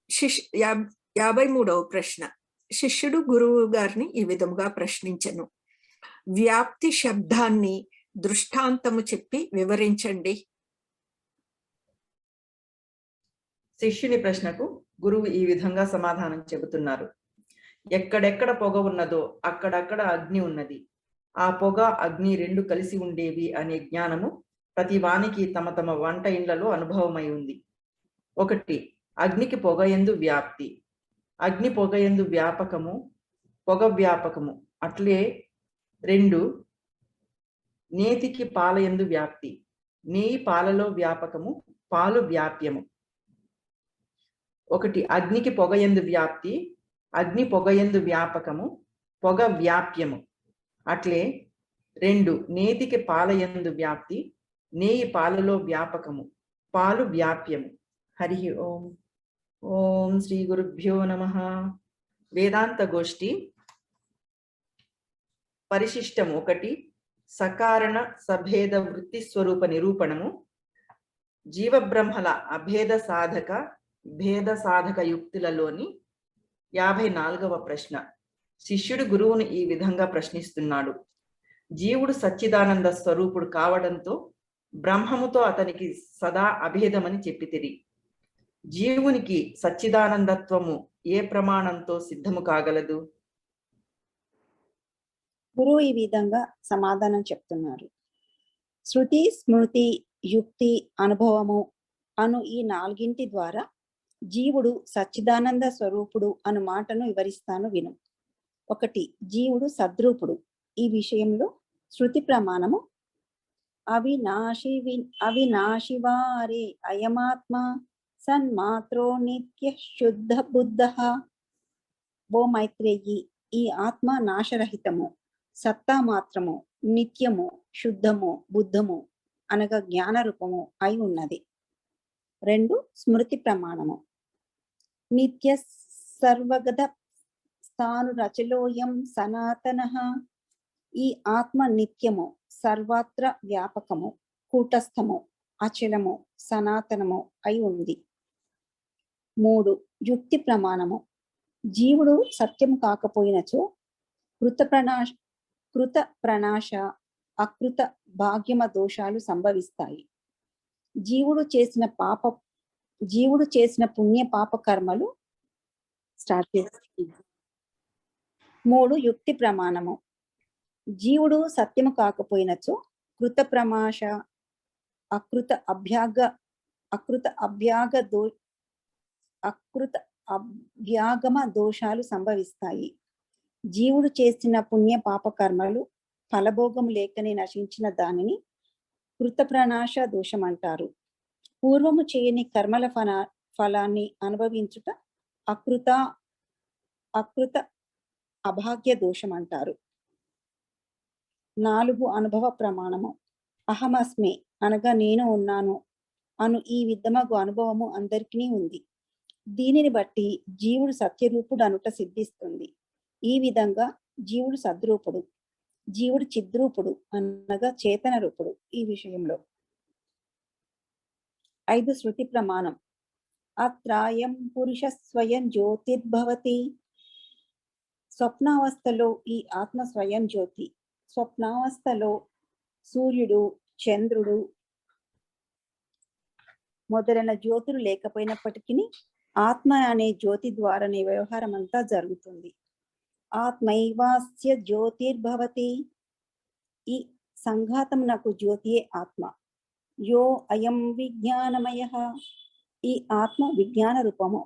53వ ప్రశ్న. శిష్యుడు గురువు గారిని ఈ విధముగా ప్రశ్నించెను. వ్యాప్తి శబ్దాన్ని దృష్టాంతము చెప్పి వివరించండి. శిష్యుని ప్రశ్నకు గురువు ఈ విధంగా సమాధానం చెబుతున్నారు. ఎక్కడెక్కడ పొగ ఉన్నదో అక్కడక్కడ అగ్ని ఉన్నది. ఆ పొగ అగ్ని 2 కలిసి ఉండేవి అనే జ్ఞానము ప్రతి వానికి తమ తమ వంట ఇండ్లలో అనుభవమై ఉంది. 1 అగ్నికి పొగ యందు వ్యాప్తి, అగ్ని పొగ యందు వ్యాపకము, పొగ వ్యాపకము. అట్లే 2 నేతికి పాల యందు వ్యాప్తి, నేయి పాలలో వ్యాపకము, పాలు వ్యాప్యము. 1 అగ్నికి పొగ యందు వ్యాప్తి, అగ్ని పొగ యందు వ్యాపకము, పొగ వ్యాప్యము. అట్లే 2 నేతికి పాల యందు వ్యాప్తి, నేయి పాలలో వ్యాపకము, పాలు వ్యాప్యము. హరి ఓం. ఓం శ్రీ గురుభ్యో నమః. వేదాంత గోష్ఠి పరిశిష్టం 1 సకారణ సభేద వృత్తి స్వరూప నిరూపణము, జీవబ్రహ్మల అభేద సాధక భేద సాధక యుక్తులలోని 54వ ప్రశ్న. శిష్యుడు గురువును ఈ విధంగా ప్రశ్నిస్తున్నాడు. జీవుడు సచ్చిదానంద స్వరూపుడు కావడంతో బ్రహ్మముతో అతనికి సదా అభేదమని చెప్పితిరి. జీవునికి సచ్చిదానందత్వము ఏ ప్రమాణంతో సిద్ధము కాగలదు? గురువు ఈ విధంగా సమాధానం చెప్తున్నారు. శృతి, స్మృతి, యుక్తి, అనుభవము అను ఈ నాలుగింటి ద్వారా జీవుడు సచ్చిదానంద స్వరూపుడు అను మాటను వివరిస్తాను విను. 1. జీవుడు సద్రూపుడు. ఈ విషయంలో శృతి ప్రమాణము అవినాశివారే అయమాత్మ సన్మాత్రో నిత్య శుద్ధ బుద్ధ. ఓ మైత్రేయి, ఈ ఆత్మ నాశరహితము, సత్తా మాత్రము, నిత్యము, శుద్ధము, బుద్ధము అనగా జ్ఞాన రూపము అయి ఉన్నది. 2. స్మృతి ప్రమాణము నిత్య సర్వగత స్థాను రచలోయం సనాతనః. ఈ ఆత్మ నిత్యము, సర్వత్ర వ్యాపకము, కూటస్థము, అచలము, సనాతనము అయి ఉంది. 3. యుక్తి ప్రమాణము జీవుడు సత్యం కాకపోయినచో కృత ప్రణాశ అకృత భాగ్యమ దోషాలు సంభవిస్తాయి. జీవుడు చేసిన పుణ్య పాప కర్మలు స్టార్ట్ చేస్తాయి. 3. యుక్తి ప్రమాణము జీవుడు సత్యము కాకపోయినచో కృత ప్రమాశ అకృత అభ్యాగమ దోషాలు సంభవిస్తాయి. జీవుడు చేసిన పుణ్య పాప కర్మలు ఫలభోగం లేకనే నశించిన దానిని కృత ప్రణాశ దోషం అంటారు. పూర్వము చేయని కర్మల ఫలాన్ని అనుభవించుట అకృత అభాగ్య దోషం అంటారు. 4. అనుభవ ప్రమాణము అహమస్మి అనగా నేను ఉన్నాను అను ఈ విధమగు అనుభవము అందరికీ ఉంది. దీనిని బట్టి జీవుడు సత్యరూపుడు అనుట సిద్ధిస్తుంది. ఈ విధంగా జీవుడు సద్రూపుడు, జీవుడు చిద్రూపుడు అనగా చేతన రూపుడు. ఈ విషయంలో 5. శృతి ప్రమాణం అత్రాయం పురుష స్వయం జ్యోతిర్భవతి. స్వప్నావస్థలో ఈ ఆత్మ స్వయం జ్యోతి. స్వప్నావస్థలో సూర్యుడు, చంద్రుడు మొదలైన జ్యోతులు లేకపోయినప్పటికీ ఆత్మ అనే జ్యోతి ద్వారానే వ్యవహారం అంతా జరుగుతుంది. ఆత్మైవాస్య జ్యోతిర్భవతి. ఈ సంఘాతం నాకు జ్యోతియే ఆత్మ. యో అయం విజ్ఞానమయ. ఈ ఆత్మ విజ్ఞాన రూపము.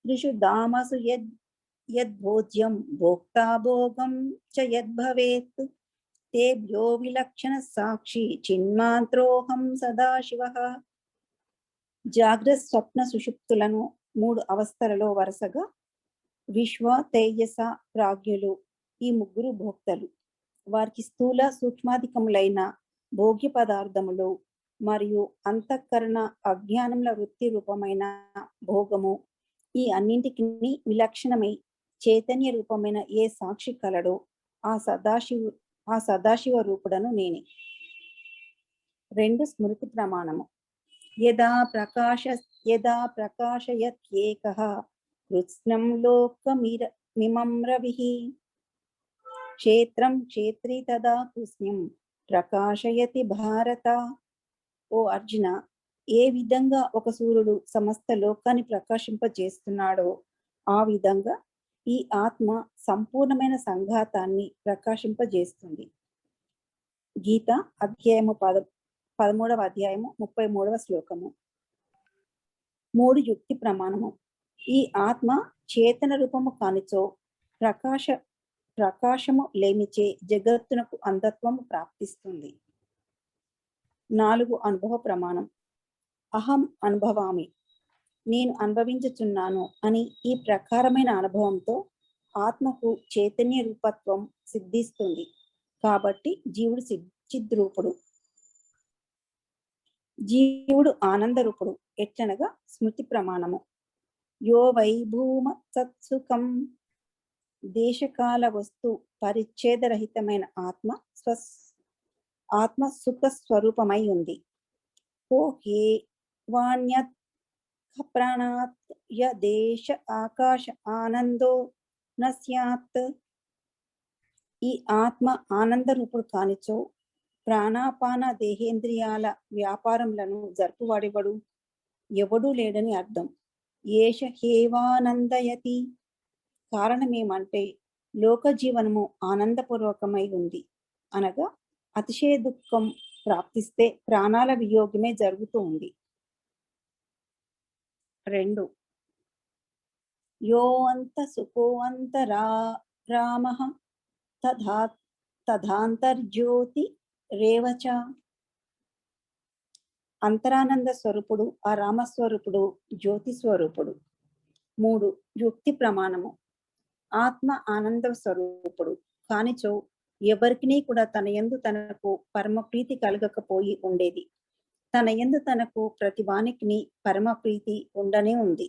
త్రిషు దామసు యద్భోజ్యం భోక్తా భోగం చ యద్భవేత్ తేభ్యో విలక్షణ సాక్షి చిన్మాత్రోహం సదాశివః. జాగ్రత్త, స్వప్న, సుషుప్తులను 3 అవస్థలలో వరుసగా విశ్వ, తేజస, ప్రాజ్ఞులు ఈ 3 భోక్తలు. వారికి స్థూల సూక్ష్మాధికములైన భోగ్య పదార్థములు మరియు అంతఃకరణ అజ్ఞానముల వృత్తి రూపమైన భోగము ఈ అన్నింటికి విలక్షణమై చైతన్య రూపమైన ఏ సాక్షి కలడో ఆ సదాశివ రూపుడను నేనే. 2. స్మృతి ప్రమాణము యదా ప్రకాశయత్యేకః కృత్స్నం లోకమిమం రవిః. క్షేత్రం క్షేత్రీ తదా కృత్స్నం ప్రకాశయతి భారత. ఓ అర్జున, ఏ విధంగా ఒక సూర్యుడు సమస్త లోకాన్ని ప్రకాశింపజేస్తున్నాడో ఆ విధంగా ఈ ఆత్మ సంపూర్ణమైన సంఘాతాన్ని ప్రకాశింపజేస్తుంది. గీత అధ్యాయము 13వ అధ్యాయము 33వ శ్లోకము. 3. యుక్తి ప్రమాణము ఈ ఆత్మ చేతన రూపము కానిచో ప్రకాశము లేనిచే జగత్తునకు అంధత్వము ప్రాప్తిస్తుంది. 4. అనుభవ ప్రమాణం అహం అనుభవామి. నేను అనుభవించుచున్నాను అని ఈ ప్రకారమైన అనుభవంతో ఆత్మకు చైతన్య రూపత్వం సిద్ధిస్తుంది. కాబట్టి జీవుడు చిద్రూపుడు. జీవుడు ఆనంద రూపుడు. ఎట్లనగా స్మృతి ప్రమాణము యో వై భూమ సత్సుఖం. దేశకాల వస్తు పరిచ్ఛేదరహితమైన ఆత్మ ఆత్మ సుఖ స్వరూపమై ఉంది. ఓ హే వాణ్యత్ ప్రాణాత్ య దేశ ఆకాశ ఆనందో న స్యాత్. ఈ ఆత్మ ఆనంద రూపుడు కానిచో ప్రాణాపాన దేహేంద్రియాల వ్యాపారములను జరుపువాడెవడు? ఎవడూ లేడని అర్థం. ఏష హేవానందయతి. కారణమేమంటే లోక జీవనము ఆనందపూర్వకమై ఉంది అనగా అతిశయ దుఃఖం ప్రాప్తిస్తే ప్రాణాల వియోగమే జరుగుతూ ఉంది. 2 యో అంత సుఖో అంతరా రామః తథాంతర్జ్యోతి రేవచ. అంతరానంద స్వరూపుడు ఆ రామస్వరూపుడు జ్యోతి స్వరూపుడు. 3 యుక్తి ప్రమాణము. ఆత్మ ఆనంద స్వరూపుడు కానిచో ఎవరికినీ కూడా తన యందు తనకు పరమ ప్రీతి కలగకపోయి ఉండేది. తన యందు తనకు ప్రతి వానికిని పరమ ప్రీతి ఉండనే ఉంది.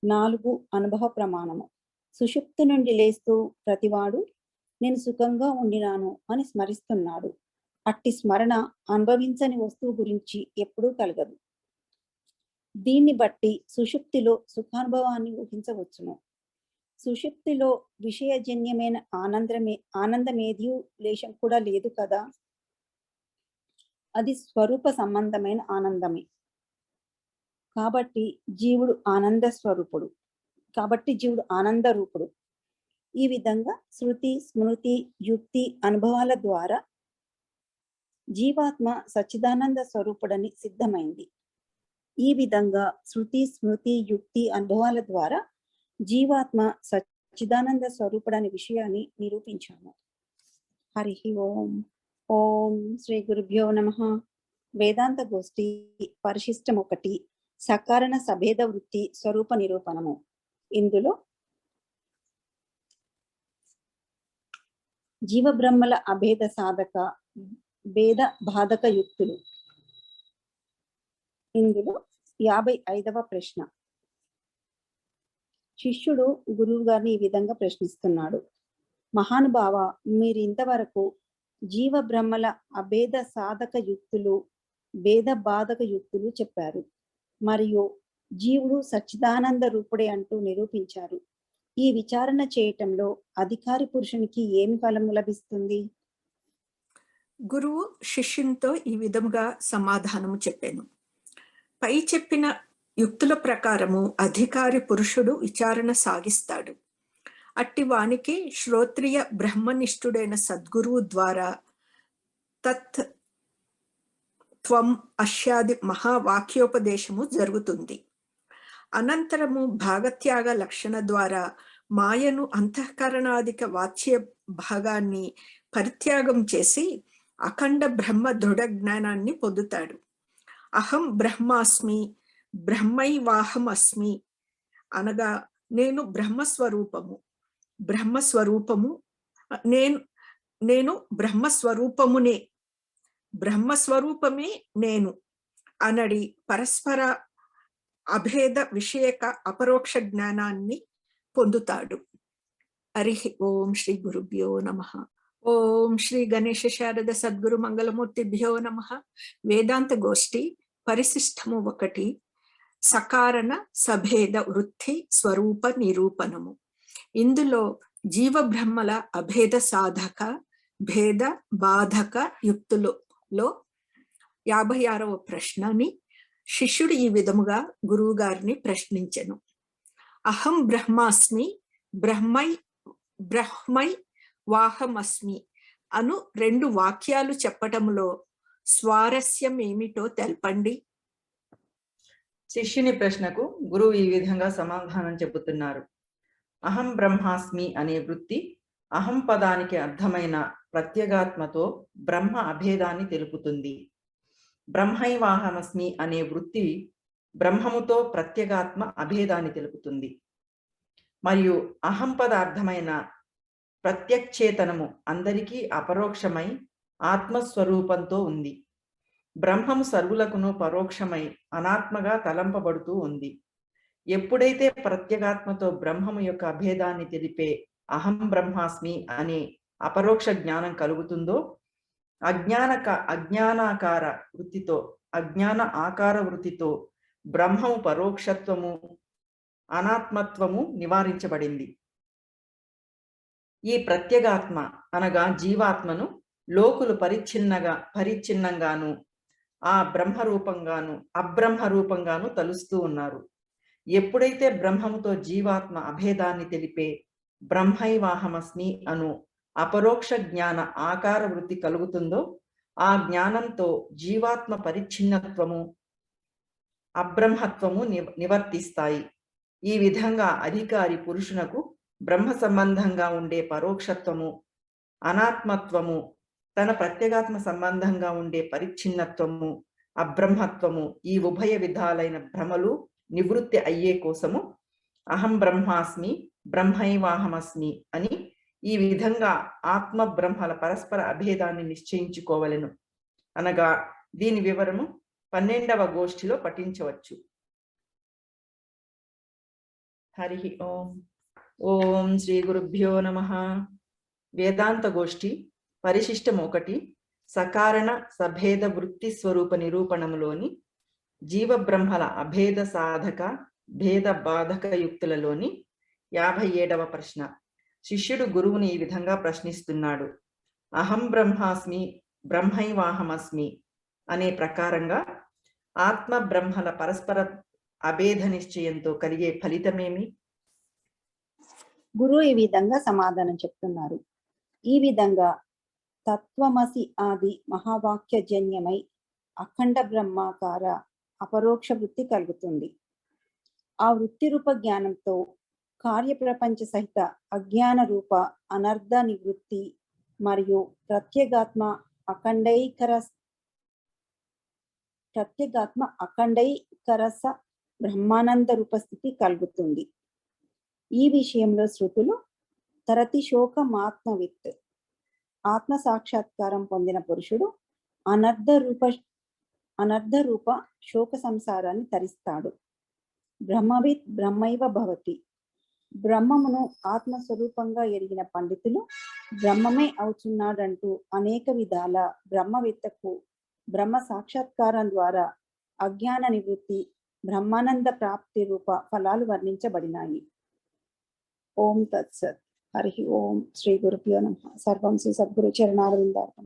4 అనుభవ ప్రమాణము. సుషుప్తి నుండి లేస్తూ ప్రతివాడు నేను సుఖంగా ఉండినాను అని స్మరిస్తున్నాడు. అట్టి స్మరణ అనుభవించని వస్తువు గురించి ఎప్పుడూ కలగదు. దీన్ని బట్టి సుషుప్తిలో సుఖానుభవాన్ని ఊహించవచ్చును. సుషుప్తిలో విషయజన్యమైన ఆనందమేది లేశం కూడా లేదు కదా. అది స్వరూప సంబంధమైన ఆనందమే. కాబట్టి జీవుడు ఆనంద రూపుడు. ఈ విధంగా శృతి స్మృతి యుక్తి అనుభవాల ద్వారా జీవాత్మ సచ్చిదానంద స్వరూపుడని సిద్ధమైంది. ఈ విధంగా శృతి స్మృతి యుక్తి అనుభవాల ద్వారా జీవాత్మ సచ్చిదానంద స్వరూపుడని విషయాన్ని నిరూపించాము. హరి ఓం. ఓం శ్రీ గురుభ్యో నమః. వేదాంత గోష్ఠి పరిశిష్టం 1 సకారణ సభేద వృత్తి స్వరూప నిరూపణము. ఇందులో జీవబ్రహ్మల అభేద సాధక భేద బాధక యుక్తులు. ఇందులో 55వ ప్రశ్న. శిష్యుడు గురువు గారిని ఈ విధంగా ప్రశ్నిస్తున్నాడు. మహానుభావ, మీరు ఇంతవరకు జీవ బ్రహ్మల అభేద సాధక యుక్తులు భేద బాధక యుక్తులు చెప్పారు, మరియు జీవుడు సచ్చిదానంద రూపుడే అంటూ నిరూపించారు. ఈ విచారణ చేయటంలో అధికారి పురుషునికి ఏమి ఫలము లభిస్తుంది? గురువు శిష్యునితో ఈ విధముగా సమాధానము చెప్పాను. పై చెప్పిన యుక్తుల ప్రకారము అధికారి పురుషుడు విచారణ సాగిస్తాడు. అట్టి వానికి శ్రోత్రియ బ్రహ్మనిష్ఠుడైన సద్గురువు ద్వారా తత్ త్వం అశ్యాది మహావాక్యోపదేశము జరుగుతుంది. అనంతరము భాగత్యాగ లక్షణ ద్వారా మాయను అంతఃకరణాధిక వాచ్య భాగాన్ని పరిత్యాగం చేసి అఖండ బ్రహ్మ దృఢ జ్ఞానాన్ని పొందుతాడు. అహం బ్రహ్మాస్మి బ్రహ్మైవాహం అస్మి అనగా నేను బ్రహ్మస్వరూపము నేను బ్రహ్మస్వరూపమునే, బ్రహ్మస్వరూపమే నేను అనడి పరస్పర అభేద విషయక అపరోక్ష జ్ఞానాన్ని పొందుతాడు. హరి ఓం శ్రీ గురుభ్యో నమః. ఓం శ్రీ గణేశ శారద సద్గురు మంగళమూర్తిభ్యో నమః. వేదాంత గోష్ఠి పరిశిష్టము 1 సకారణ సభేద వృత్తి స్వరూప నిరూపణము. ఇందులో జీవ బ్రహ్మల అభేద సాధక భేద బాధక యుక్తులలో 56వ ప్రశ్నని శిష్యుడు ఈ విధముగా గురువు గారిని ప్రశ్నించెను. అహం బ్రహ్మాస్మి బ్రహ్మై వాహమస్మి అను 2 వాక్యాలు చెప్పటములో స్వారస్యం ఏమిటో తెలపండి. శిష్యుని ప్రశ్నకు గురువు ఈ విధంగా సమాధానం చెబుతున్నారు. అహం బ్రహ్మాస్మి అనే వృత్తి అహం పదానికి అర్థమైన ప్రత్యేగాత్మతో బ్రహ్మ అభేదాన్ని తెలుపుతుంది. బ్రహ్మైవాహమస్మి అనే వృత్తి బ్రహ్మముతో ప్రత్యేగాత్మ అభేదాన్ని తెలుపుతుంది. మరియు అహం పదార్థమైన ప్రత్యక్షేతనము అందరికీ అపరోక్షమై ఆత్మస్వరూపంతో ఉంది. బ్రహ్మము సర్వులకును పరోక్షమై అనాత్మగా తలంపబడుతూ ఉంది. ఎప్పుడైతే ప్రత్యేగాత్మతో బ్రహ్మము యొక్క అభేదాన్ని తెలిపే అహం బ్రహ్మాస్మి అనే అపరోక్ష జ్ఞానం కలుగుతుందో అజ్ఞానాకార వృత్తితో అజ్ఞాన ఆకార వృత్తితో బ్రహ్మము పరోక్షత్వము అనాత్మత్వము నివారించబడింది. ఈ ప్రత్యేగాత్మ అనగా జీవాత్మను లోకులు పరిచ్ఛిన్నంగాను ఆ బ్రహ్మరూపంగాను అబ్రహ్మరూపంగాను తలుస్తూ ఉన్నారు. ఎప్పుడైతే బ్రహ్మముతో జీవాత్మ అభేదాన్ని తెలిపే బ్రహ్మైవాహమస్మి అను అపరోక్ష జ్ఞాన ఆకార వృత్తి కలుగుతుందో ఆ జ్ఞానంతో జీవాత్మ పరిచ్ఛిన్నత్వము అబ్రహ్మత్వము నివర్తిస్తాయి. ఈ విధంగా అధికారి పురుషునకు బ్రహ్మ సంబంధంగా ఉండే పరోక్షత్వము అనాత్మత్వము తన ప్రత్యేగాత్మ సంబంధంగా ఉండే పరిచ్ఛిన్నత్వము అబ్రహ్మత్వము ఈ ఉభయ విధాలైన భ్రమలు నివృత్తి అయ్యే కోసము అహం బ్రహ్మాస్మి బ్రహ్మైవాహమస్మి అని ఈ విధంగా ఆత్మ బ్రహ్మల పరస్పర అభేదాన్ని నిశ్చయించుకోవలెను అనగా దీని వివరము 12వ గోష్ఠిలో పఠించవచ్చు. హరి ఓం. ఓం శ్రీ గురుభ్యో నమః. వేదాంత గోష్ఠి పరిశిష్టం 1 సకారణ సభేద వృత్తి స్వరూప నిరూపణములోని జీవబ్రహ్మల అభేద సాధక భేద బాధక యుక్తులలోని 57వ ప్రశ్న. శిష్యుడు గురువుని ఈ విధంగా ప్రశ్నిస్తున్నాడు. అహం బ్రహ్మాస్మి బ్రహ్మైవాహమస్మి అనే ప్రకారంగా ఆత్మ బ్రహ్మల పరస్పర అభేద నిశ్చయంతో కలిగే ఫలితమేమి? గురువు ఈ విధంగా సమాధానం చెప్తున్నారు. ఈ విధంగా తత్వమసి ఆది మహావాక్యజన్యమై అఖండ బ్రహ్మాకార అపరోక్ష వృత్తి కలుగుతుంది. ఆ వృత్తి రూప జ్ఞానంతో కార్యప్రపంచ సహిత అజ్ఞాన రూప అనర్ధ నివృత్తి మరియు ప్రత్యేగాత్మ అఖండైకరస బ్రహ్మానంద రూపస్థితి కలుగుతుంది. ఈ విషయంలో శృతులు తరతి శోకమాత్మవిత్ ఆత్మ సాక్షాత్కారం పొందిన పురుషుడు అనర్ధ రూప శోక సంసారాన్ని తరిస్తాడు. బ్రహ్మవిత్ బ్రహ్మైవ భవతి. బ్రహ్మమును ఆత్మస్వరూపంగా ఎరిగిన పండితులు బ్రహ్మమే అవుతున్నాడంటూ అనేక విధాల బ్రహ్మవేత్తకు బ్రహ్మ సాక్షాత్కారం ద్వారా అజ్ఞాన నివృత్తి బ్రహ్మానంద ప్రాప్తి రూప ఫలాలు వర్ణించబడినాయి. ఓం తత్సత్. హరి ఓం. శ్రీ గురుభ్యో నమః. సర్వం శ్రీ సద్గురు చరణారవిందార్పణం.